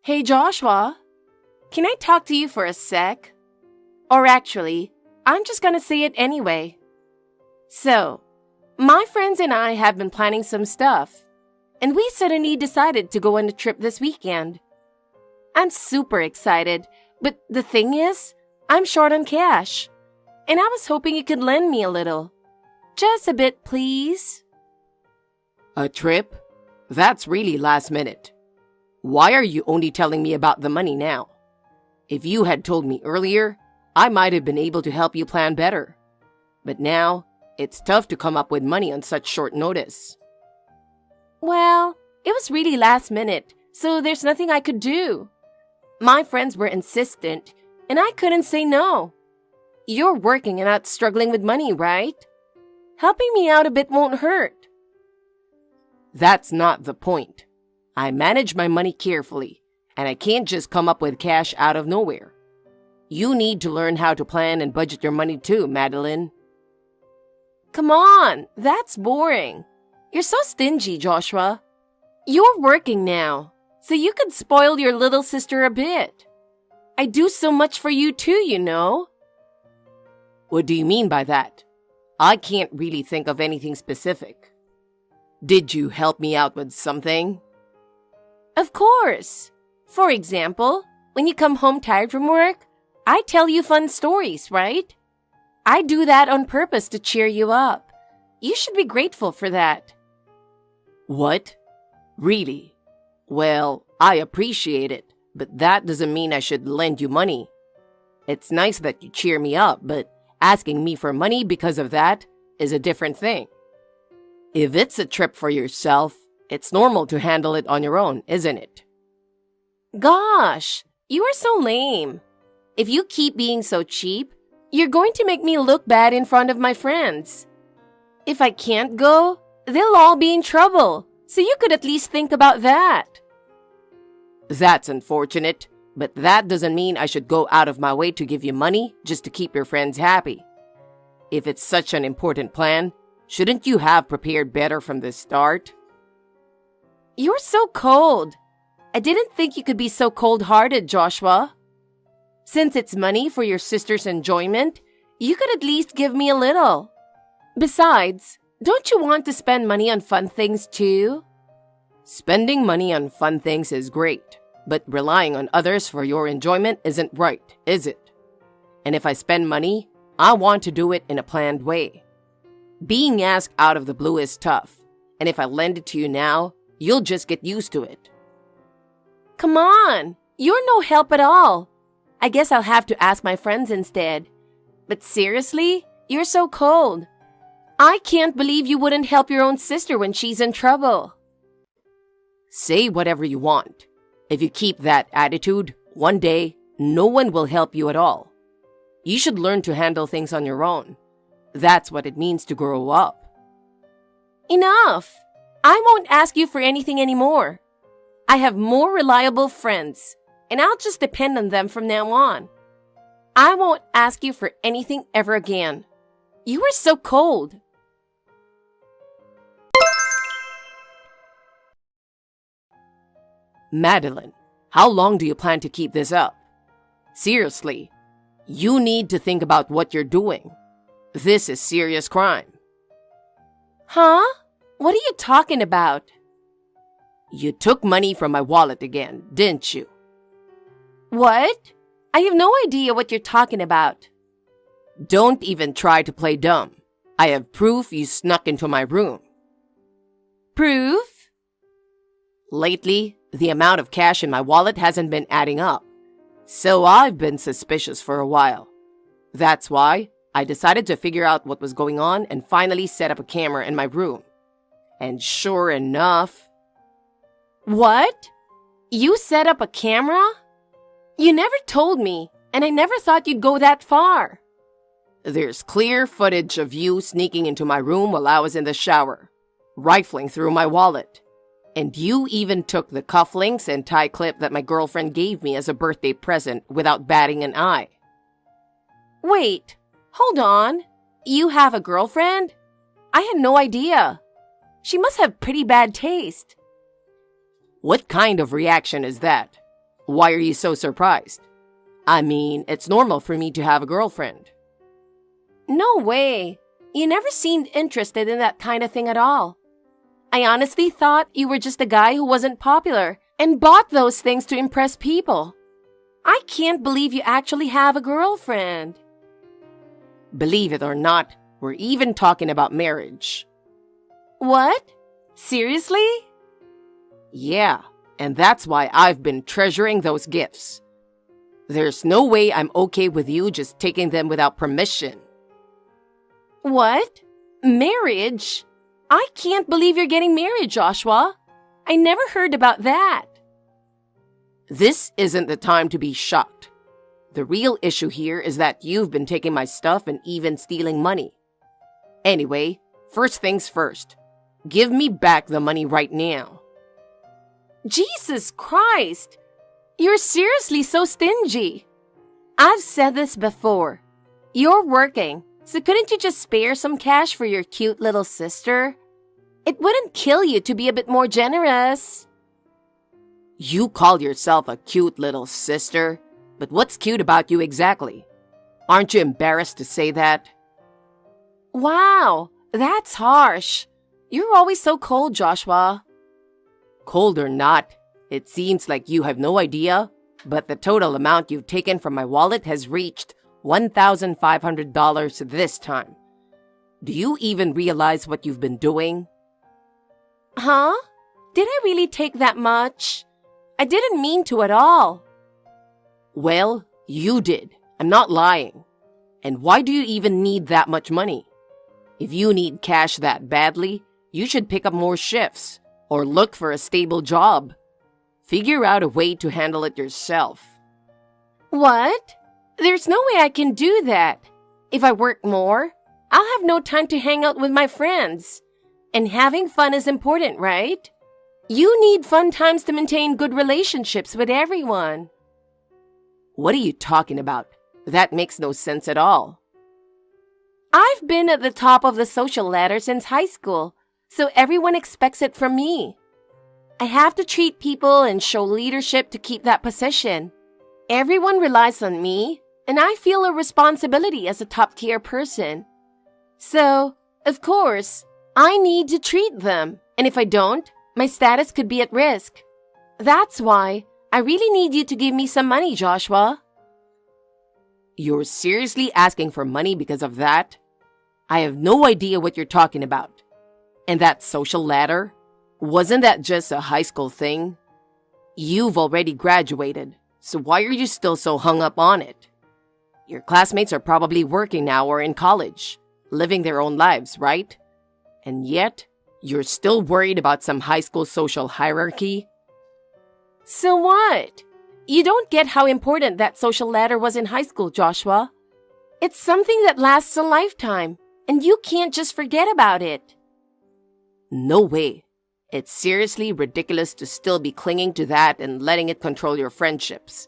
Hey Joshua, can I talk to you for a sec? Or actually, I'm just gonna say it anyway. So, my friends and I have been planning some stuff, and we suddenly decided to go on a trip this weekend. I'm super excited, but the thing is, I'm short on cash, and I was hoping you could lend me a little. Just a bit, please. A trip? That's really last minute. Why are you only telling me about the money now? If you had told me earlier, I might have been able to help you plan better. But now, it's tough to come up with money on such short notice. Well, it was really last minute, so there's nothing I could do. My friends were insistent, and I couldn't say no. You're working and not struggling with money, right? Helping me out a bit won't hurt. That's not the point. I manage my money carefully, and I can't just come up with cash out of nowhere. You need to learn how to plan and budget your money too, Madeline. Come on, that's boring. You're so stingy, Joshua. You're working now, so you could spoil your little sister a bit. I do so much for you too, you know. What do you mean by that? I can't really think of anything specific. Did you help me out with something? Of course. For example, when you come home tired from work, I tell you fun stories, right? I do that on purpose to cheer you up. You should be grateful for that. What? Really? Well, I appreciate it, but that doesn't mean I should lend you money. It's nice that you cheer me up, but asking me for money because of that is a different thing. If it's a trip for yourself, it's normal to handle it on your own, isn't it? Gosh, you are so lame. If you keep being so cheap, you're going to make me look bad in front of my friends. If I can't go, they'll all be in trouble, so you could at least think about that. That's unfortunate, but that doesn't mean I should go out of my way to give you money just to keep your friends happy. If it's such an important plan, shouldn't you have prepared better from the start? You're so cold. I didn't think you could be so cold-hearted, Joshua. Since it's money for your sister's enjoyment, you could at least give me a little. Besides, don't you want to spend money on fun things too? Spending money on fun things is great, but relying on others for your enjoyment isn't right, is it? And if I spend money, I want to do it in a planned way. Being asked out of the blue is tough, and if I lend it to you now, you'll just get used to it. Come on, you're no help at all. I guess I'll have to ask my friends instead. But seriously, you're so cold. I can't believe you wouldn't help your own sister when she's in trouble. Say whatever you want. If you keep that attitude, one day, no one will help you at all. You should learn to handle things on your own. That's what it means to grow up. Enough! I won't ask you for anything anymore. I have more reliable friends, and I'll just depend on them from now on. I won't ask you for anything ever again. You are so cold. Madeline, how long do you plan to keep this up? Seriously, you need to think about what you're doing. This is serious crime. Huh? What are you talking about? You took money from my wallet again, didn't you? What? I have no idea what you're talking about. Don't even try to play dumb. I have proof you snuck into my room. Proof? Lately, the amount of cash in my wallet hasn't been adding up, so I've been suspicious for a while. That's why I decided to figure out what was going on and finally set up a camera in my room. And sure enough... What? You set up a camera? You never told me, and I never thought you'd go that far. There's clear footage of you sneaking into my room while I was in the shower, rifling through my wallet. And you even took the cufflinks and tie clip that my girlfriend gave me as a birthday present without batting an eye. Wait, hold on. You have a girlfriend? I had no idea. She must have pretty bad taste. What kind of reaction is that? Why are you so surprised? I mean, it's normal for me to have a girlfriend. No way. You never seemed interested in that kind of thing at all. I honestly thought you were just a guy who wasn't popular and bought those things to impress people. I can't believe you actually have a girlfriend. Believe it or not, we're even talking about marriage. What? Seriously? Yeah, and that's why I've been treasuring those gifts. There's no way I'm okay with you just taking them without permission. What? Marriage? I can't believe you're getting married, Joshua. I never heard about that. This isn't the time to be shocked. The real issue here is that you've been taking my stuff and even stealing money. Anyway, first things first. Give me back the money right now. Jesus Christ! You're seriously so stingy. I've said this before. You're working, so couldn't you just spare some cash for your cute little sister? It wouldn't kill you to be a bit more generous. You call yourself a cute little sister, but what's cute about you exactly? Aren't you embarrassed to say that? Wow, that's harsh. You're always so cold, Joshua. Cold or not, it seems like you have no idea, but the total amount you've taken from my wallet has reached $1,500 this time. Do you even realize what you've been doing? Huh? Did I really take that much? I didn't mean to at all. Well, you did. I'm not lying. And why do you even need that much money? If you need cash that badly, you should pick up more shifts or look for a stable job. Figure out a way to handle it yourself. What? There's no way I can do that. If I work more, I'll have no time to hang out with my friends. And having fun is important, right? You need fun times to maintain good relationships with everyone. What are you talking about? That makes no sense at all. I've been at the top of the social ladder since high school, so everyone expects it from me. I have to treat people and show leadership to keep that position. Everyone relies on me, and I feel a responsibility as a top-tier person. So, of course, I need to treat them, and if I don't, my status could be at risk. That's why I really need you to give me some money, Joshua. You're seriously asking for money because of that? I have no idea what you're talking about. And that social ladder? Wasn't that just a high school thing? You've already graduated, so why are you still so hung up on it? Your classmates are probably working now or in college, living their own lives, right? And yet, you're still worried about some high school social hierarchy? So what? You don't get how important that social ladder was in high school, Joshua. It's something that lasts a lifetime, and you can't just forget about it. No way. It's seriously ridiculous to still be clinging to that and letting it control your friendships.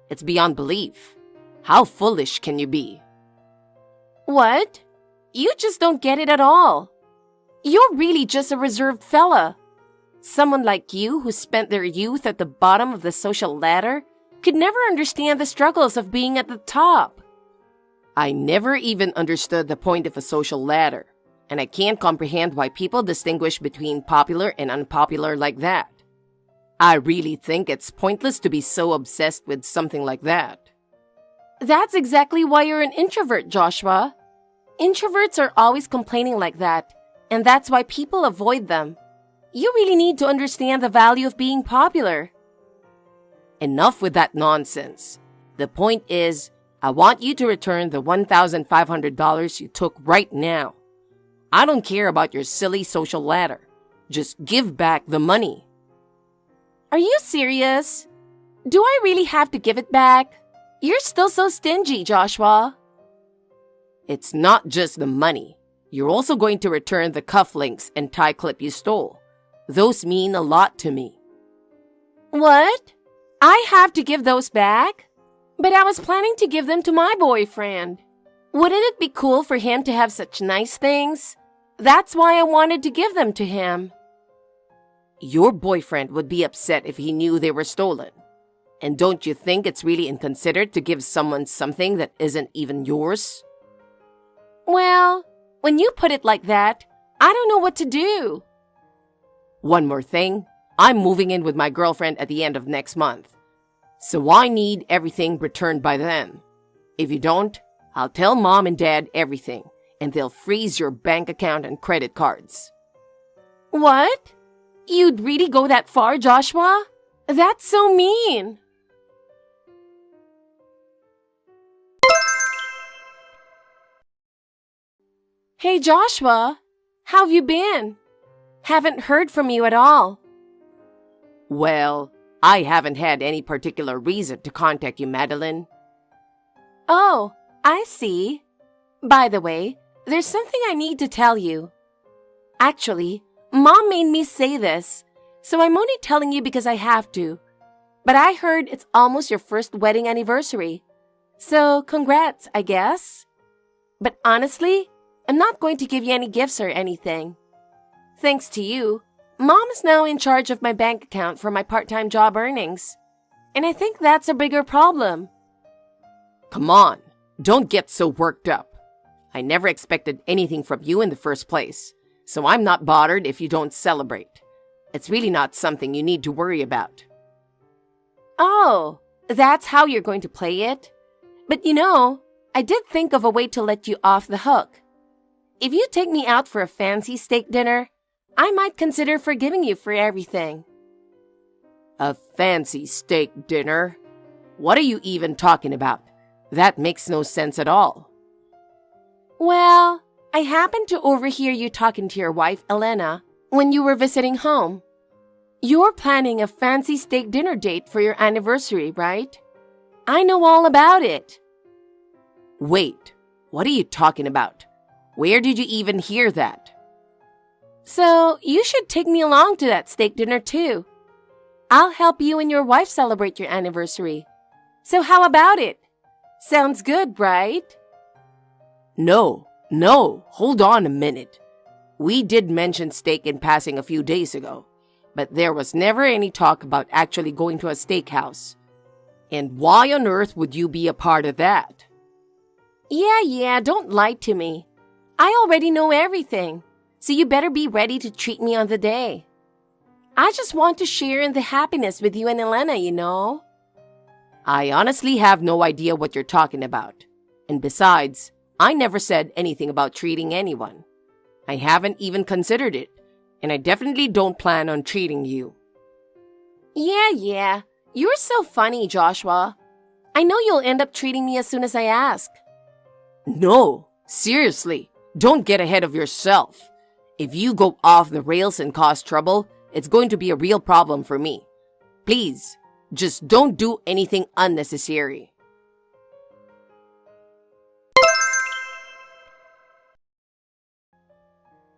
It's beyond belief. How foolish can you be? What? You just don't get it at all. You're really just a reserved fella. Someone like you who spent their youth at the bottom of the social ladder could never understand the struggles of being at the top. I never even understood the point of a social ladder, and I can't comprehend why people distinguish between popular and unpopular like that. I really think it's pointless to be so obsessed with something like that. That's exactly why you're an introvert, Joshua. Introverts are always complaining like that, and that's why people avoid them. You really need to understand the value of being popular. Enough with that nonsense. The point is, I want you to return the $1,500 you took right now. I don't care about your silly social ladder. Just give back the money. Are you serious? Do I really have to give it back? You're still so stingy, Joshua. It's not just the money. You're also going to return the cufflinks and tie clip you stole. Those mean a lot to me. What? I have to give those back? But I was planning to give them to my boyfriend. Wouldn't it be cool for him to have such nice things? That's why I wanted to give them to him. Your boyfriend would be upset if he knew they were stolen. And don't you think it's really inconsiderate to give someone something that isn't even yours? Well, when you put it like that, I don't know what to do. One more thing, I'm moving in with my girlfriend at the end of next month. So I need everything returned by then. If you don't, I'll tell Mom and Dad everything, and they'll freeze your bank account and credit cards. What? You'd really go that far, Joshua? That's so mean. Hey, Joshua, how have you been? Haven't heard from you at all. Well, I haven't had any particular reason to contact you, Madeline. Oh, I see. By the way, there's something I need to tell you. Actually, Mom made me say this, so I'm only telling you because I have to. But I heard it's almost your first wedding anniversary. So, congrats, I guess. But honestly, I'm not going to give you any gifts or anything. Thanks to you, Mom is now in charge of my bank account for my part-time job earnings. And I think that's a bigger problem. Come on, don't get so worked up. I never expected anything from you in the first place, so I'm not bothered if you don't celebrate. It's really not something you need to worry about. Oh, that's how you're going to play it? But I did think of a way to let you off the hook. If you take me out for a fancy steak dinner, I might consider forgiving you for everything. A fancy steak dinner? What are you even talking about? That makes no sense at all. Well, I happened to overhear you talking to your wife, Elena, when you were visiting home. You're planning a fancy steak dinner date for your anniversary, right? I know all about it. Wait, what are you talking about? Where did you even hear that? So, you should take me along to that steak dinner too. I'll help you and your wife celebrate your anniversary. So how about it? Sounds good, right? No, hold on a minute. We did mention steak in passing a few days ago, but there was never any talk about actually going to a steakhouse. And why on earth would you be a part of that? Yeah, don't lie to me. I already know everything, so you better be ready to treat me on the day. I just want to share in the happiness with you and Elena. I honestly have no idea what you're talking about. And besides, I never said anything about treating anyone. I haven't even considered it, and I definitely don't plan on treating you. Yeah. You're so funny, Joshua. I know you'll end up treating me as soon as I ask. No, seriously, don't get ahead of yourself. If you go off the rails and cause trouble, it's going to be a real problem for me. Please, just don't do anything unnecessary.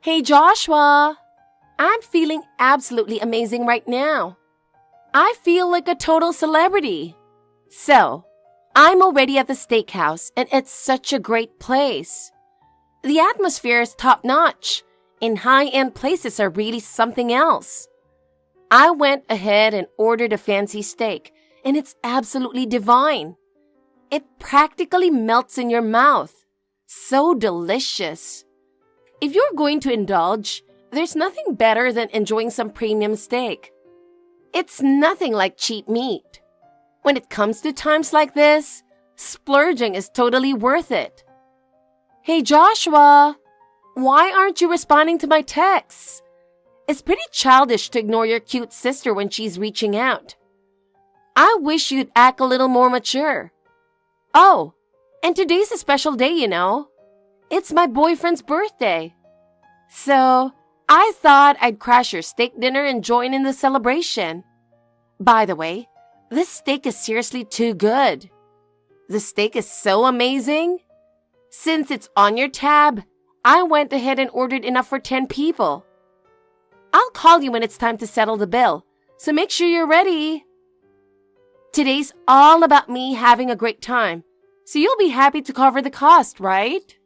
Hey, Joshua. I'm feeling absolutely amazing right now. I feel like a total celebrity. So, I'm already at the steakhouse, and it's such a great place. The atmosphere is top-notch, and high-end places are really something else. I went ahead and ordered a fancy steak, and it's absolutely divine. It practically melts in your mouth. So delicious. If you're going to indulge, there's nothing better than enjoying some premium steak. It's nothing like cheap meat. When it comes to times like this, splurging is totally worth it. Hey, Joshua, why aren't you responding to my texts? It's pretty childish to ignore your cute sister when she's reaching out. I wish you'd act a little more mature. Oh, and today's a special day, It's my boyfriend's birthday. So, I thought I'd crash your steak dinner and join in the celebration. By the way, this steak is seriously too good. The steak is so amazing. Since it's on your tab, I went ahead and ordered enough for 10 people. I'll call you when it's time to settle the bill, so make sure you're ready. Today's all about me having a great time, so you'll be happy to cover the cost, right?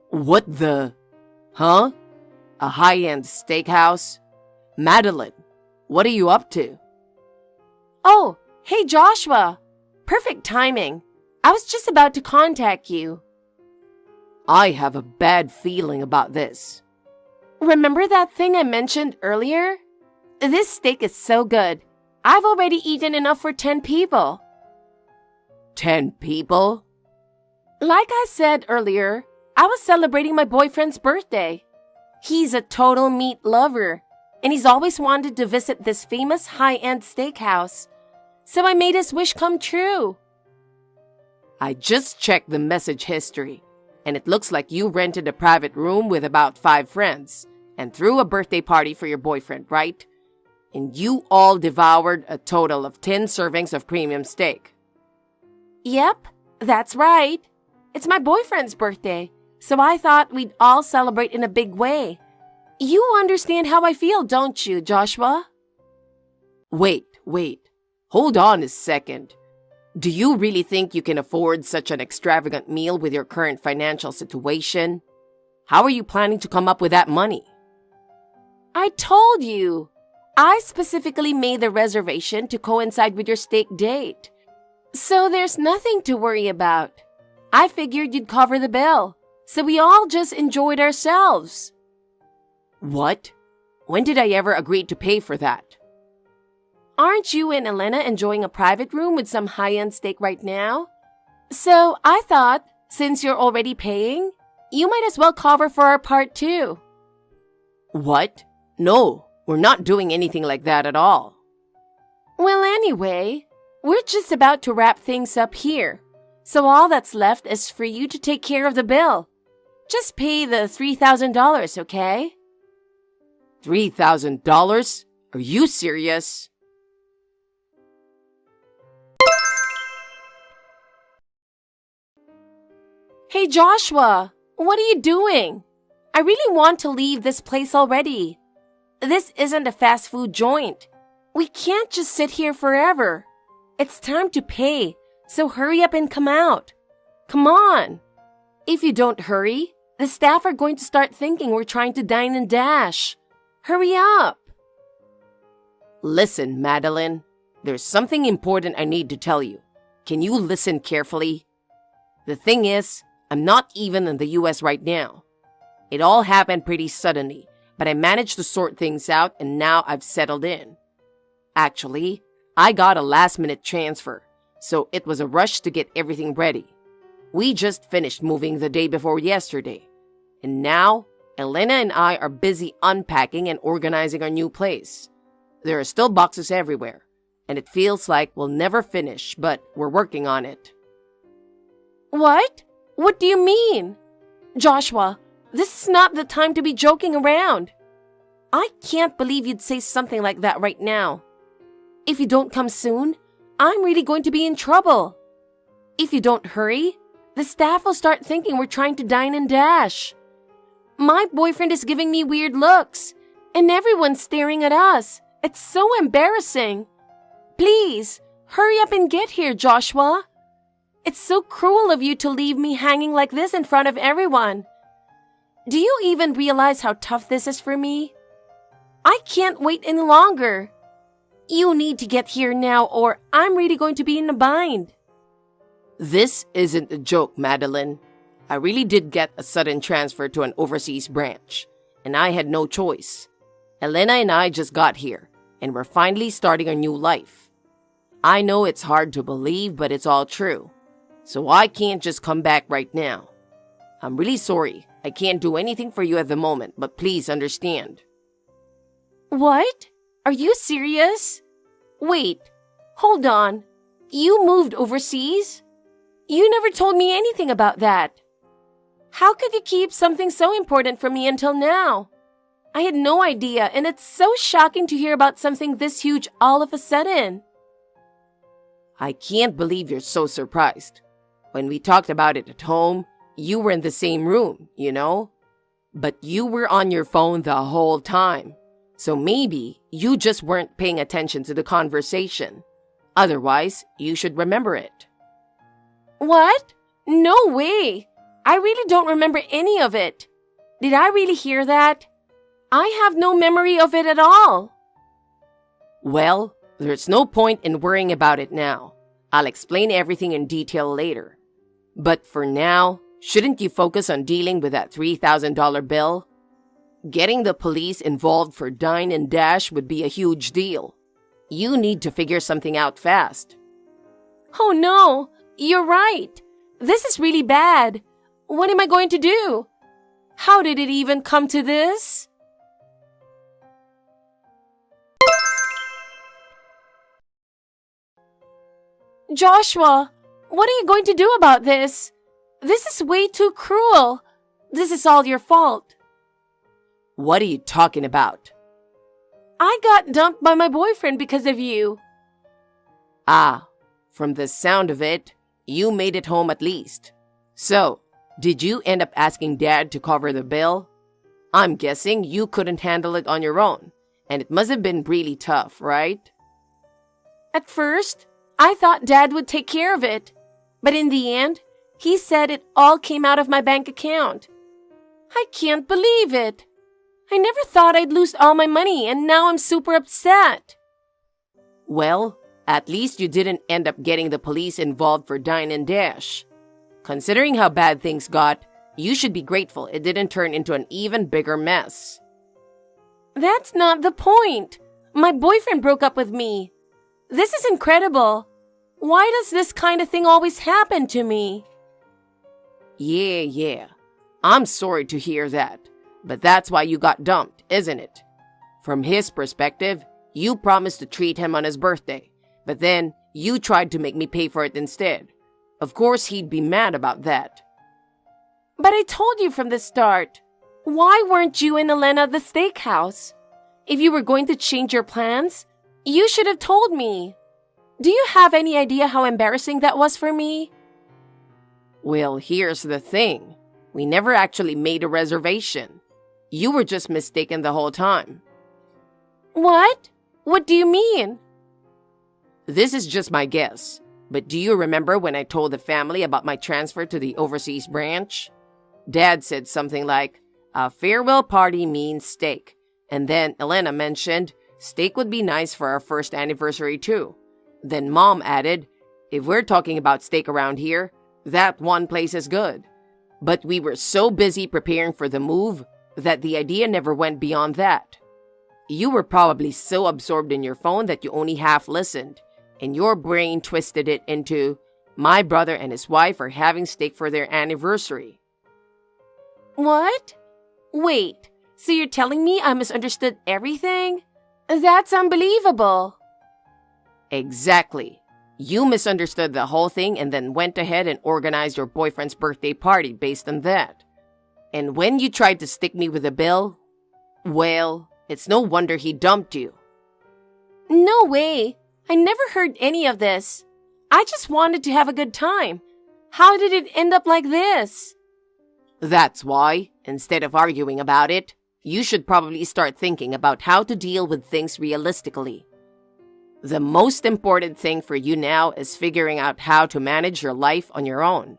What the? Huh? A high-end steakhouse? Madeline, what are you up to? Oh, hey Joshua. Perfect timing. I was just about to contact you. I have a bad feeling about this. Remember that thing I mentioned earlier? This steak is so good. I've already eaten enough for 10 people. 10 people? Like I said earlier, I was celebrating my boyfriend's birthday. He's a total meat lover, and he's always wanted to visit this famous high-end steakhouse. So I made his wish come true. I just checked the message history, and it looks like you rented a private room with about 5 friends and threw a birthday party for your boyfriend, right? And you all devoured a total of 10 servings of premium steak. Yep, that's right. It's my boyfriend's birthday, so I thought we'd all celebrate in a big way. You understand how I feel, don't you, Joshua? Wait. Hold on a second. Do you really think you can afford such an extravagant meal with your current financial situation? How are you planning to come up with that money? I told you. I specifically made the reservation to coincide with your steak date. So there's nothing to worry about. I figured you'd cover the bill, so we all just enjoyed ourselves. What? When did I ever agree to pay for that? Aren't you and Elena enjoying a private room with some high-end steak right now? So I thought, since you're already paying, you might as well cover for our part too. What? No, we're not doing anything like that at all. Well, anyway, we're just about to wrap things up here. So all that's left is for you to take care of the bill. Just pay the $3,000, okay? $3,000? Are you serious? Hey Joshua, what are you doing? I really want to leave this place already. This isn't a fast food joint. We can't just sit here forever. It's time to pay, so hurry up and come out. Come on. If you don't hurry, the staff are going to start thinking we're trying to dine and dash. Hurry up. Listen, Madeline, there's something important I need to tell you. Can you listen carefully? The thing is, I'm not even in the US right now. It all happened pretty suddenly, but I managed to sort things out and now I've settled in. Actually, I got a last-minute transfer, so it was a rush to get everything ready. We just finished moving the day before yesterday, and now Elena and I are busy unpacking and organizing our new place. There are still boxes everywhere, and it feels like we'll never finish, but we're working on it. What? What do you mean? Joshua, this is not the time to be joking around. I can't believe you'd say something like that right now. If you don't come soon, I'm really going to be in trouble. If you don't hurry, the staff will start thinking we're trying to dine and dash. My boyfriend is giving me weird looks, and everyone's staring at us. It's so embarrassing. Please, hurry up and get here, Joshua. It's so cruel of you to leave me hanging like this in front of everyone. Do you even realize how tough this is for me? I can't wait any longer. You need to get here now or I'm really going to be in a bind. This isn't a joke, Madeline. I really did get a sudden transfer to an overseas branch, and I had no choice. Elena and I just got here, and we're finally starting a new life. I know it's hard to believe, but it's all true. So I can't just come back right now. I'm really sorry. I can't do anything for you at the moment, but please understand. What? Are you serious? Wait, hold on. You moved overseas? You never told me anything about that. How could you keep something so important from me until now? I had no idea, and it's so shocking to hear about something this huge all of a sudden. I can't believe you're so surprised. When we talked about it at home, you were in the same room, you know? But you were on your phone the whole time. So maybe you just weren't paying attention to the conversation. Otherwise, you should remember it. What? No way. I really don't remember any of it. Did I really hear that? I have no memory of it at all. Well, there's no point in worrying about it now. I'll explain everything in detail later. But for now, shouldn't you focus on dealing with that $3,000 bill? Getting the police involved for Dine and Dash would be a huge deal. You need to figure something out fast. Oh no, you're right. This is really bad. What am I going to do? How did it even come to this? Joshua, what are you going to do about this? This is way too cruel. This is all your fault. What are you talking about? I got dumped by my boyfriend because of you. Ah, from the sound of it, you made it home at least. So, did you end up asking Dad to cover the bill? I'm guessing you couldn't handle it on your own, and it must have been really tough, right? At first, I thought Dad would take care of it, but in the end, he said it all came out of my bank account. I can't believe it. I never thought I'd lose all my money, and now I'm super upset. Well, at least you didn't end up getting the police involved for Dine and Dash. Considering how bad things got, you should be grateful it didn't turn into an even bigger mess. That's not the point. My boyfriend broke up with me. This is incredible. Why does this kind of thing always happen to me? Yeah. I'm sorry to hear that. But that's why you got dumped, isn't it? From his perspective, you promised to treat him on his birthday, but then you tried to make me pay for it instead. Of course, he'd be mad about that. But I told you from the start. Why weren't you and Elena at the steakhouse? If you were going to change your plans, you should have told me. Do you have any idea how embarrassing that was for me? Well, here's the thing. We never actually made a reservation. You were just mistaken the whole time. What? What do you mean? This is just my guess, but do you remember when I told the family about my transfer to the overseas branch? Dad said something like, a farewell party means steak. And then Elena mentioned, steak would be nice for our first anniversary too. Then Mom added, if we're talking about steak around here, that one place is good. But we were so busy preparing for the move that the idea never went beyond that. You were probably so absorbed in your phone that you only half listened, and your brain twisted it into, my brother and his wife are having steak for their anniversary. What? Wait, so you're telling me I misunderstood everything? That's unbelievable. Exactly. You misunderstood the whole thing and then went ahead and organized your boyfriend's birthday party based on that. And when you tried to stick me with a bill, well, it's no wonder he dumped you. No way. I never heard any of this. I just wanted to have a good time. How did it end up like this? That's why, instead of arguing about it, you should probably start thinking about how to deal with things realistically. The most important thing for you now is figuring out how to manage your life on your own.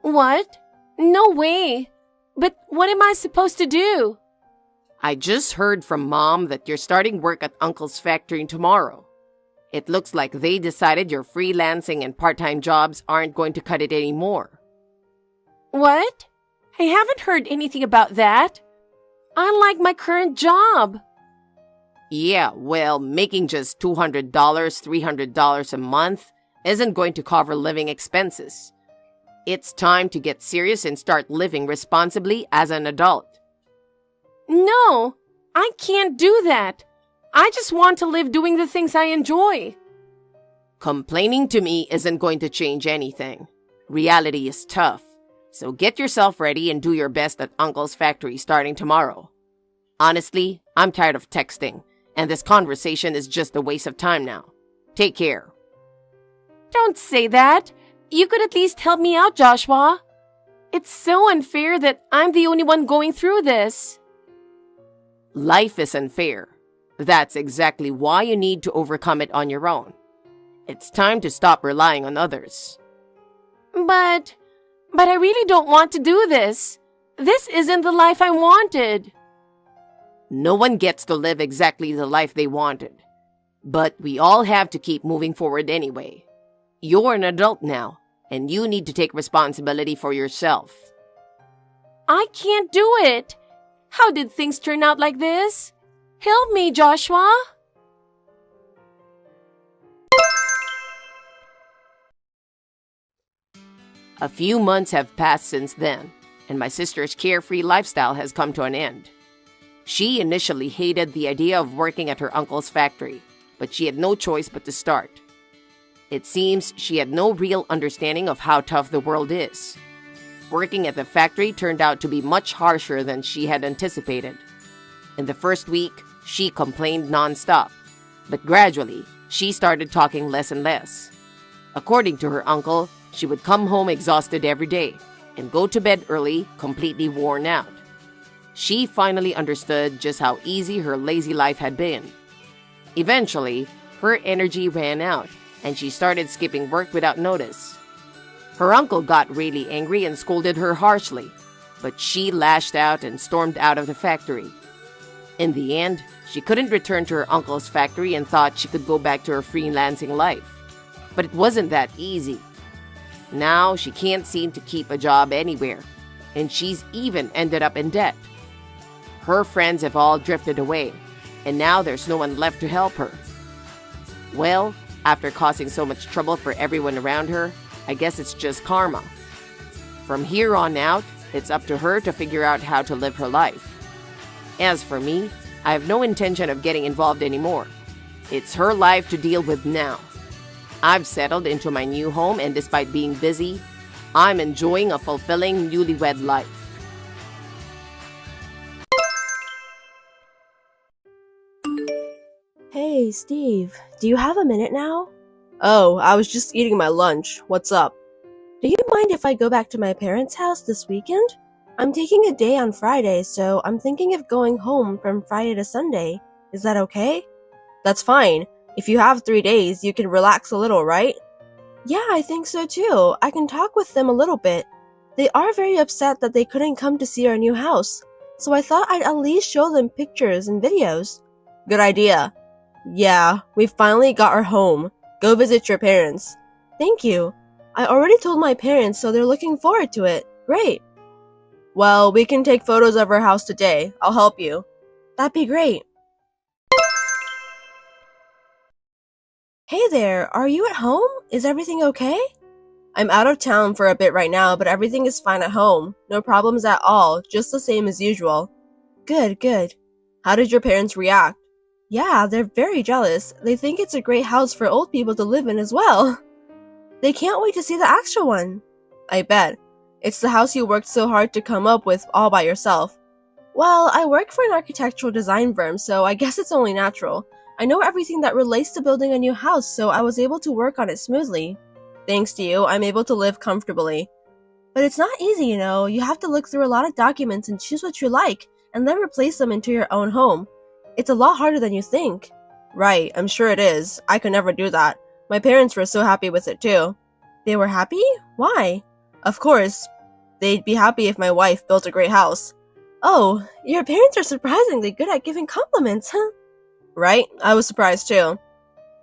What? No way. But what am I supposed to do? I just heard from Mom that you're starting work at Uncle's factory tomorrow. It looks like they decided your freelancing and part-time jobs aren't going to cut it anymore. What? I haven't heard anything about that. I like my current job. Yeah, well, making just $200, $300 a month isn't going to cover living expenses. It's time to get serious and start living responsibly as an adult. No, I can't do that. I just want to live doing the things I enjoy. Complaining to me isn't going to change anything. Reality is tough, so get yourself ready and do your best at Uncle's factory starting tomorrow. Honestly, I'm tired of texting, and this conversation is just a waste of time now. Take care. Don't say that. You could at least help me out, Joshua. It's so unfair that I'm the only one going through this. Life is unfair. That's exactly why you need to overcome it on your own. It's time to stop relying on others. But I really don't want to do this. This isn't the life I wanted. No one gets to live exactly the life they wanted. But we all have to keep moving forward anyway. You're an adult now, and you need to take responsibility for yourself. I can't do it. How did things turn out like this? Help me, Joshua. A few months have passed since then, and my sister's carefree lifestyle has come to an end. She initially hated the idea of working at her uncle's factory, but she had no choice but to start. It seems she had no real understanding of how tough the world is. Working at the factory turned out to be much harsher than she had anticipated. In the first week, she complained nonstop, but gradually, she started talking less and less. According to her uncle, she would come home exhausted every day and go to bed early, completely worn out. She finally understood just how easy her lazy life had been. Eventually, her energy ran out and she started skipping work without notice. Her uncle got really angry and scolded her harshly, but she lashed out and stormed out of the factory. In the end, she couldn't return to her uncle's factory and thought she could go back to her freelancing life. But it wasn't that easy. Now she can't seem to keep a job anywhere, and she's even ended up in debt. Her friends have all drifted away, and now there's no one left to help her. Well, after causing so much trouble for everyone around her, I guess it's just karma. From here on out, it's up to her to figure out how to live her life. As for me, I have no intention of getting involved anymore. It's her life to deal with now. I've settled into my new home, and despite being busy, I'm enjoying a fulfilling newlywed life. Hey, Steve, do you have a minute now? Oh, I was just eating my lunch. What's up? Do you mind if I go back to my parents' house this weekend? I'm taking a day on Friday, so I'm thinking of going home from Friday to Sunday. Is that okay? That's fine. If you have 3 days, you can relax a little, right? Yeah, I think so too. I can talk with them a little bit. They are very upset that they couldn't come to see our new house, so I thought I'd at least show them pictures and videos. Good idea. Yeah, we finally got our home. Go visit your parents. Thank you. I already told my parents, so they're looking forward to it. Great. Well, we can take photos of our house today. I'll help you. That'd be great. Hey there, are you at home? Is everything okay? I'm out of town for a bit right now, but everything is fine at home. No problems at all, just the same as usual. Good, good. How did your parents react? Yeah, they're very jealous. They think it's a great house for old people to live in as well. They can't wait to see the actual one. I bet. It's the house you worked so hard to come up with all by yourself. Well, I work for an architectural design firm, so I guess it's only natural. I know everything that relates to building a new house, so I was able to work on it smoothly. Thanks to you, I'm able to live comfortably. But it's not easy, you know. You have to look through a lot of documents and choose what you like, and then replace them into your own home. It's a lot harder than you think. Right, I'm sure it is. I could never do that. My parents were so happy with it too. They were happy? Why? Of course, they'd be happy if my wife built a great house. Oh, your parents are surprisingly good at giving compliments, huh? Right, I was surprised too.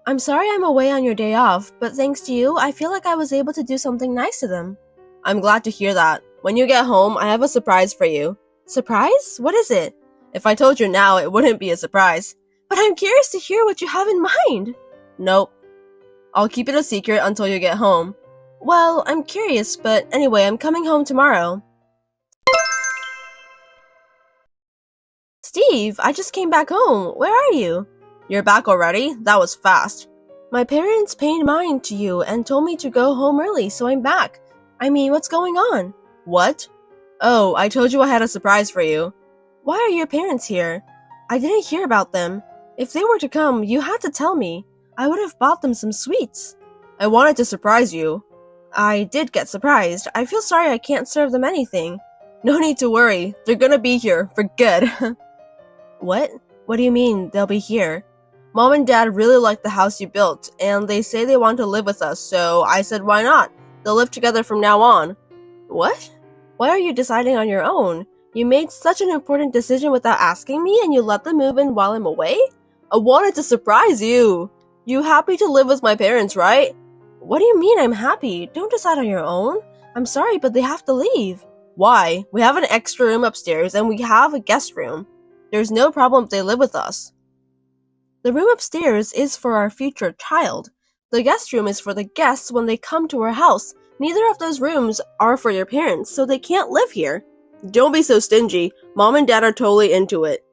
I'm sorry I'm away on your day off, but thanks to you, I feel like I was able to do something nice to them. I'm glad to hear that. When you get home, I have a surprise for you. Surprise? What is it? If I told you now, it wouldn't be a surprise. But I'm curious to hear what you have in mind. Nope. I'll keep it a secret until you get home. Well, I'm curious, but anyway, I'm coming home tomorrow. Steve, I just came back home. Where are you? You're back already? That was fast. My parents paid mind to you and told me to go home early, so I'm back. I mean, what's going on? What? Oh, I told you I had a surprise for you. Why are your parents here? I didn't hear about them. If they were to come, you had to tell me. I would have bought them some sweets. I wanted to surprise you. I did get surprised. I feel sorry I can't serve them anything. No need to worry. They're gonna be here for good. What? What do you mean, they'll be here? Mom and Dad really like the house you built, and they say they want to live with us, so I said why not? They'll live together from now on. What? Why are you deciding on your own? You made such an important decision without asking me and you let them move in while I'm away? I wanted to surprise you. You happy to live with my parents, right? What do you mean I'm happy? Don't decide on your own. I'm sorry, but they have to leave. Why? We have an extra room upstairs and we have a guest room. There's no problem if they live with us. The room upstairs is for our future child. The guest room is for the guests when they come to our house. Neither of those rooms are for your parents, so they can't live here. Don't be so stingy. Mom and Dad are totally into it.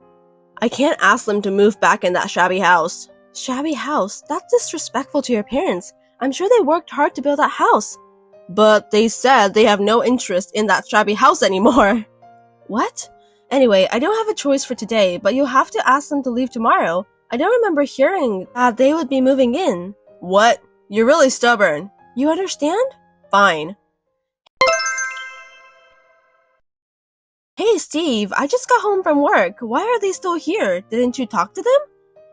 I can't ask them to move back in that shabby house. Shabby house? That's disrespectful to your parents. I'm sure they worked hard to build that house. But they said they have no interest in that shabby house anymore. What? Anyway, I don't have a choice for today, but you'll have to ask them to leave tomorrow. I don't remember hearing that they would be moving in. What? You're really stubborn. You understand? Fine. Hey, Steve, I just got home from work. Why are they still here? Didn't you talk to them?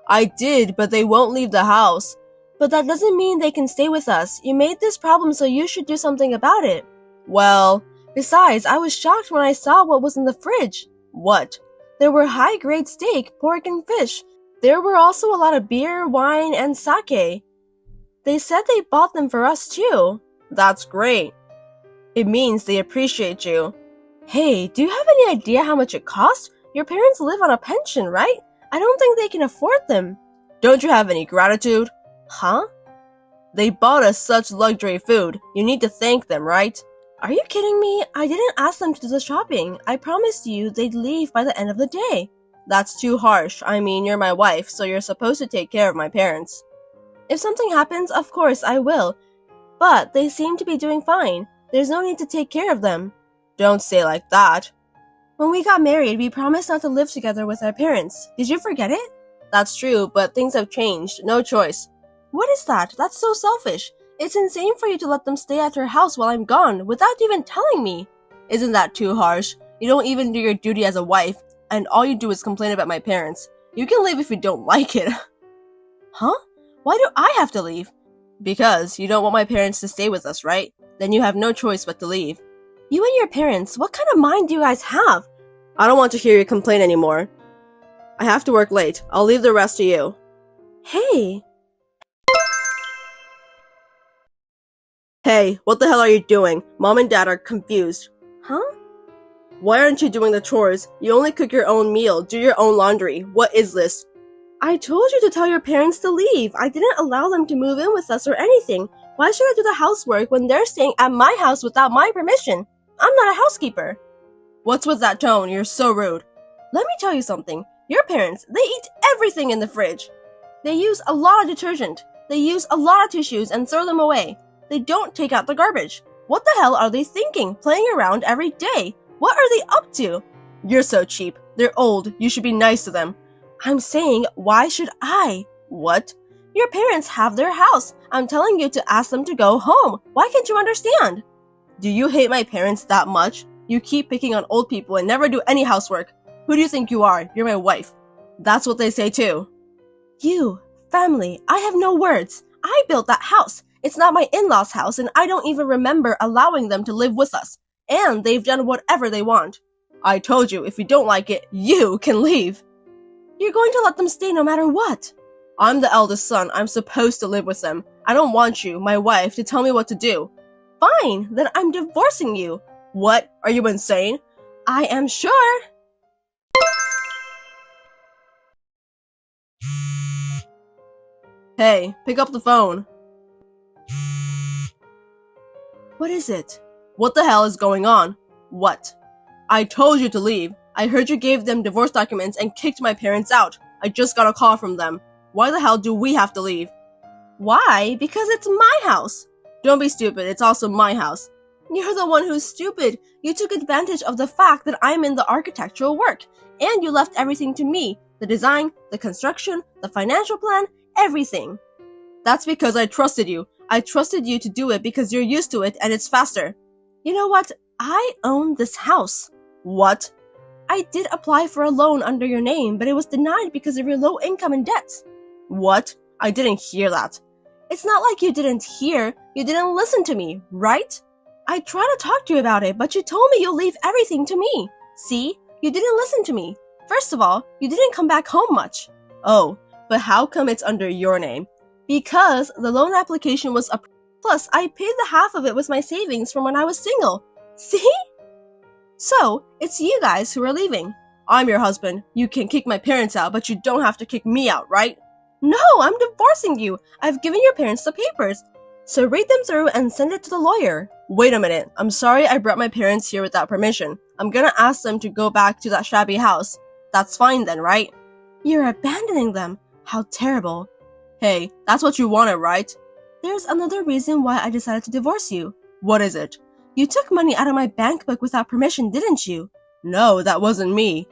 I did, but they won't leave the house. But that doesn't mean they can stay with us. You made this problem, so you should do something about it. Well, besides, I was shocked when I saw what was in the fridge. What? There were high-grade steak, pork, and fish. There were also a lot of beer, wine, and sake. They said they bought them for us, too. That's great. It means they appreciate you. Hey, do you have any idea how much it costs? Your parents live on a pension, right? I don't think they can afford them. Don't you have any gratitude? Huh? They bought us such luxury food. You need to thank them, right? Are you kidding me? I didn't ask them to do the shopping. I promised you they'd leave by the end of the day. That's too harsh. I mean, you're my wife, so you're supposed to take care of my parents. If something happens, of course I will. But they seem to be doing fine. There's no need to take care of them. Don't say like that. When we got married, we promised not to live together with our parents. Did you forget it? That's true, but things have changed. No choice. What is that? That's so selfish. It's insane for you to let them stay at your house while I'm gone, without even telling me. Isn't that too harsh? You don't even do your duty as a wife, and all you do is complain about my parents. You can leave if you don't like it. Huh? Why do I have to leave? Because you don't want my parents to stay with us, right? Then you have no choice but to leave. You and your parents, what kind of mind do you guys have? I don't want to hear you complain anymore. I have to work late. I'll leave the rest to you. Hey. Hey, what the hell are you doing? Mom and Dad are confused. Huh? Why aren't you doing the chores? You only cook your own meal, do your own laundry. What is this? I told you to tell your parents to leave. I didn't allow them to move in with us or anything. Why should I do the housework when they're staying at my house without my permission? I'm not a housekeeper. What's with that tone? You're so rude. Let me tell you something. Your parents, they eat everything in the fridge. They use a lot of detergent. They use a lot of tissues and throw them away. They don't take out the garbage. What the hell are they thinking? Playing around every day. What are they up to? You're so cheap. They're old. You should be nice to them. I'm saying, why should I? What? Your parents have their house. I'm telling you to ask them to go home. Why can't you understand? Do you hate my parents that much? You keep picking on old people and never do any housework. Who do you think you are? You're my wife. That's what they say too. You, family, I have no words. I built that house. It's not my in-laws' house and I don't even remember allowing them to live with us. And they've done whatever they want. I told you, if you don't like it, you can leave. You're going to let them stay no matter what. I'm the eldest son. I'm supposed to live with them. I don't want you, my wife, to tell me what to do. Fine, then I'm divorcing you. What? Are you insane? I am sure. Hey, pick up the phone. What is it? What the hell is going on? What? I told you to leave. I heard you gave them divorce documents and kicked my parents out. I just got a call from them. Why the hell do we have to leave? Why? Because it's my house. Don't be stupid, it's also my house. You're the one who's stupid. You took advantage of the fact that I'm in the architectural work, and you left everything to me. The design, the construction, the financial plan, everything. That's because I trusted you. I trusted you to do it because you're used to it and it's faster. You know what? I own this house. What? I did apply for a loan under your name, but it was denied because of your low income and debts. What? I didn't hear that. It's not like you didn't hear. You didn't listen to me, right? I tried to talk to you about it, but you told me you'll leave everything to me. See? You didn't listen to me. First of all, you didn't come back home much. Oh, but how come it's under your name? Because the loan application was approved. Plus, I paid the half of it with my savings from when I was single. See? So, it's you guys who are leaving. I'm your husband. You can kick my parents out, but you don't have to kick me out, right? No, I'm divorcing you. I've given your parents the papers. So read them through and send it to the lawyer. Wait a minute. I'm sorry I brought my parents here without permission. I'm gonna ask them to go back to that shabby house. That's fine then, right? You're abandoning them. How terrible. Hey, that's what you wanted, right? There's another reason why I decided to divorce you. What is it? You took money out of my bank book without permission, didn't you? No, that wasn't me.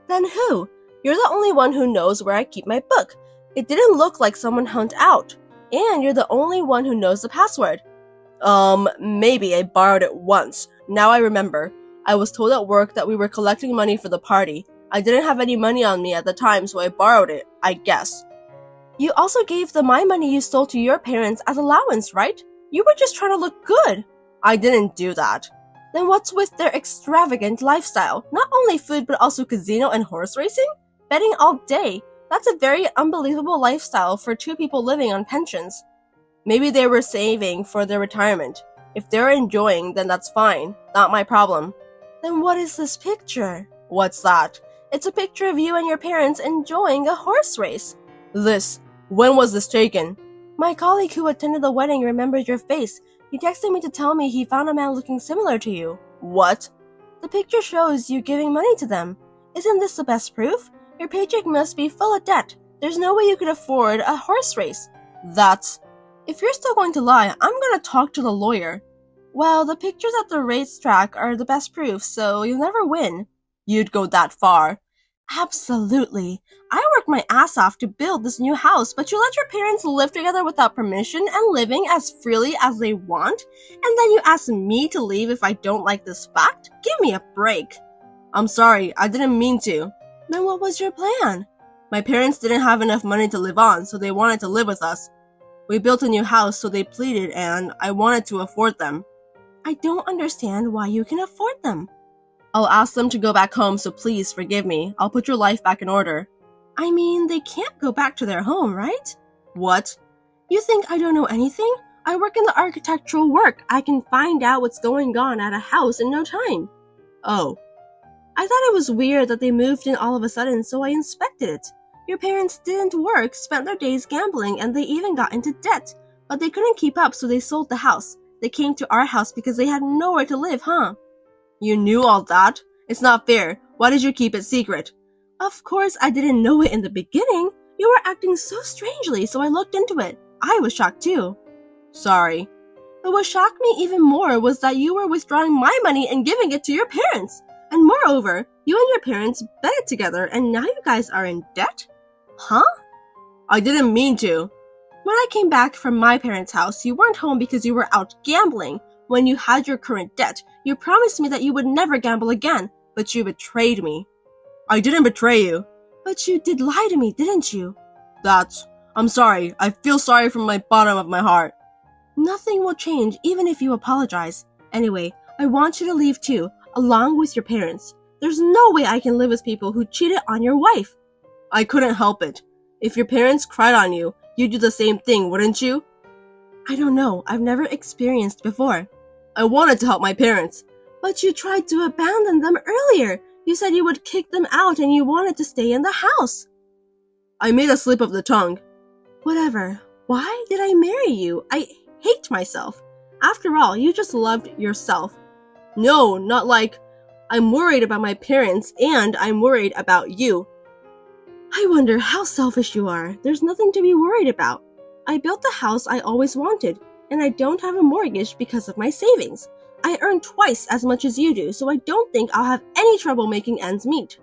Then who? You're the only one who knows where I keep my book. It didn't look like someone hunt out. And you're the only one who knows the password. Maybe I borrowed it once. Now I remember. I was told at work that we were collecting money for the party. I didn't have any money on me at the time, so I borrowed it, I guess. You also gave my money you stole to your parents as allowance, right? You were just trying to look good. I didn't do that. Then what's with their extravagant lifestyle? Not only food, but also casino and horse racing? Betting all day. That's a very unbelievable lifestyle for two people living on pensions. Maybe they were saving for their retirement. If they're enjoying, then that's fine. Not my problem. Then what is this picture? What's that? It's a picture of you and your parents enjoying a horse race. When was this taken? My colleague who attended the wedding remembered your face. He texted me to tell me he found a man looking similar to you. What? The picture shows you giving money to them. Isn't this the best proof? Your paycheck must be full of debt. There's no way you could afford a horse race. If you're still going to lie, I'm gonna talk to the lawyer. Well, the pictures at the racetrack are the best proof, so you'll never win. You'd go that far. Absolutely. I worked my ass off to build this new house, but you let your parents live together without permission and living as freely as they want? And then you ask me to leave if I don't like this fact? Give me a break. I'm sorry, I didn't mean to. Then what was your plan? My parents didn't have enough money to live on, so they wanted to live with us. We built a new house, so they pleaded, and I wanted to afford them. I don't understand why you can afford them. I'll ask them to go back home, so please forgive me. I'll put your life back in order. I mean, they can't go back to their home, right? What? You think I don't know anything? I work in the architectural work. I can find out what's going on at a house in no time. Oh. I thought it was weird that they moved in all of a sudden, so I inspected it. Your parents didn't work, spent their days gambling, and they even got into debt. But they couldn't keep up, so they sold the house. They came to our house because they had nowhere to live, huh? You knew all that? It's not fair. Why did you keep it secret? Of course I didn't know it in the beginning. You were acting so strangely, so I looked into it. I was shocked too. Sorry. But what shocked me even more was that you were withdrawing my money and giving it to your parents. And moreover, you and your parents betted together and now you guys are in debt? Huh? I didn't mean to. When I came back from my parents' house, you weren't home because you were out gambling. When you had your current debt, you promised me that you would never gamble again, but you betrayed me. I didn't betray you. But you did lie to me, didn't you? I'm sorry. I feel sorry from my bottom of my heart. Nothing will change even if you apologize. Anyway, I want you to leave too, along with your parents. There's no way I can live with people who cheated on your wife. I couldn't help it. If your parents cried on you, you'd do the same thing, wouldn't you? I don't know. I've never experienced before. I wanted to help my parents. But you tried to abandon them earlier. You said you would kick them out and you wanted to stay in the house. I made a slip of the tongue. Whatever. Why did I marry you? I hate myself. After all, you just loved yourself. No, not like... I'm worried about my parents and I'm worried about you. I wonder how selfish you are. There's nothing to be worried about. I built the house I always wanted, and I don't have a mortgage because of my savings. I earn twice as much as you do, so I don't think I'll have any trouble making ends meet.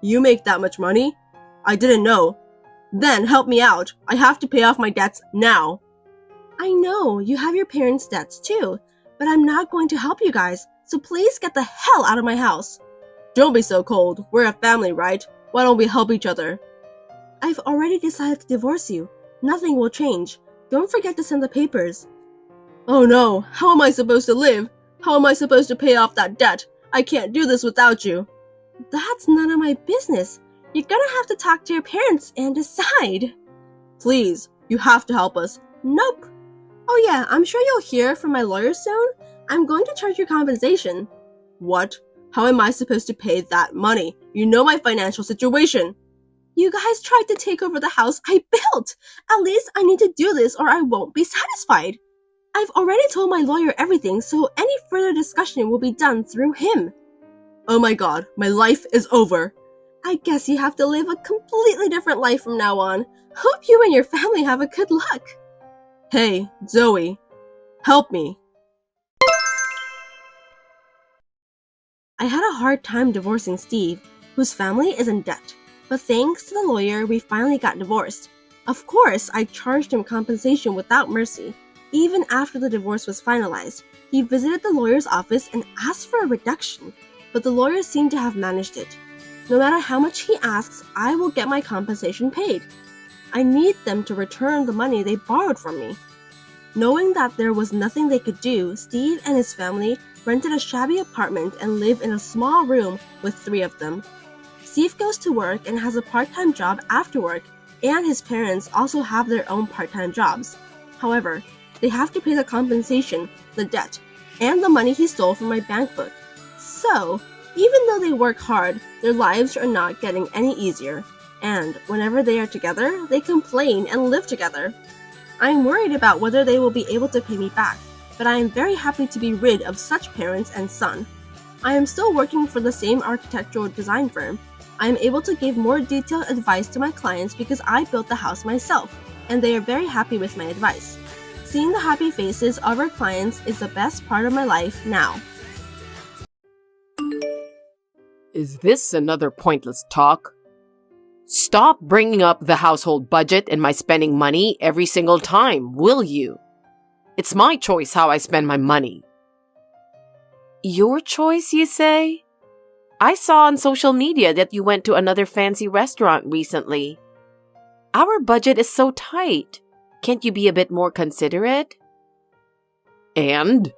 You make that much money? I didn't know. Then help me out. I have to pay off my debts now. I know, you have your parents' debts too, but I'm not going to help you guys, so please get the hell out of my house. Don't be so cold. We're a family, right? Why don't we help each other? I've already decided to divorce you. Nothing will change. Don't forget to send the papers. Oh no, how am I supposed to live? How am I supposed to pay off that debt? I can't do this without you. That's none of my business. You're gonna have to talk to your parents and decide. Please, you have to help us. Nope. Oh yeah, I'm sure you'll hear from my lawyer soon. I'm going to charge your compensation. What? How am I supposed to pay that money? You know my financial situation. You guys tried to take over the house I built. At least I need to do this or I won't be satisfied. I've already told my lawyer everything, so any further discussion will be done through him. Oh my god, my life is over. I guess you have to live a completely different life from now on. Hope you and your family have a good luck. Hey, Zoe, help me. I had a hard time divorcing Steve, whose family is in debt, but thanks to the lawyer, we finally got divorced. Of course, I charged him compensation without mercy. Even after the divorce was finalized, he visited the lawyer's office and asked for a reduction, but the lawyer seemed to have managed it. No matter how much he asks, I will get my compensation paid. I need them to return the money they borrowed from me. Knowing that there was nothing they could do, Steve and his family rented a shabby apartment and live in a small room with 3 of them. Steve goes to work and has a part-time job after work, and his parents also have their own part-time jobs. However, they have to pay the compensation, the debt, and the money he stole from my bank book. So, even though they work hard, their lives are not getting any easier, and whenever they are together, they complain and live together. I am worried about whether they will be able to pay me back, but I am very happy to be rid of such parents and son. I am still working for the same architectural design firm. I am able to give more detailed advice to my clients because I built the house myself, and they are very happy with my advice. Seeing the happy faces of our clients is the best part of my life now. Is this another pointless talk? Stop bringing up the household budget and my spending money every single time, will you? It's my choice how I spend my money. Your choice, you say? I saw on social media that you went to another fancy restaurant recently. Our budget is so tight. Can't you be a bit more considerate? And?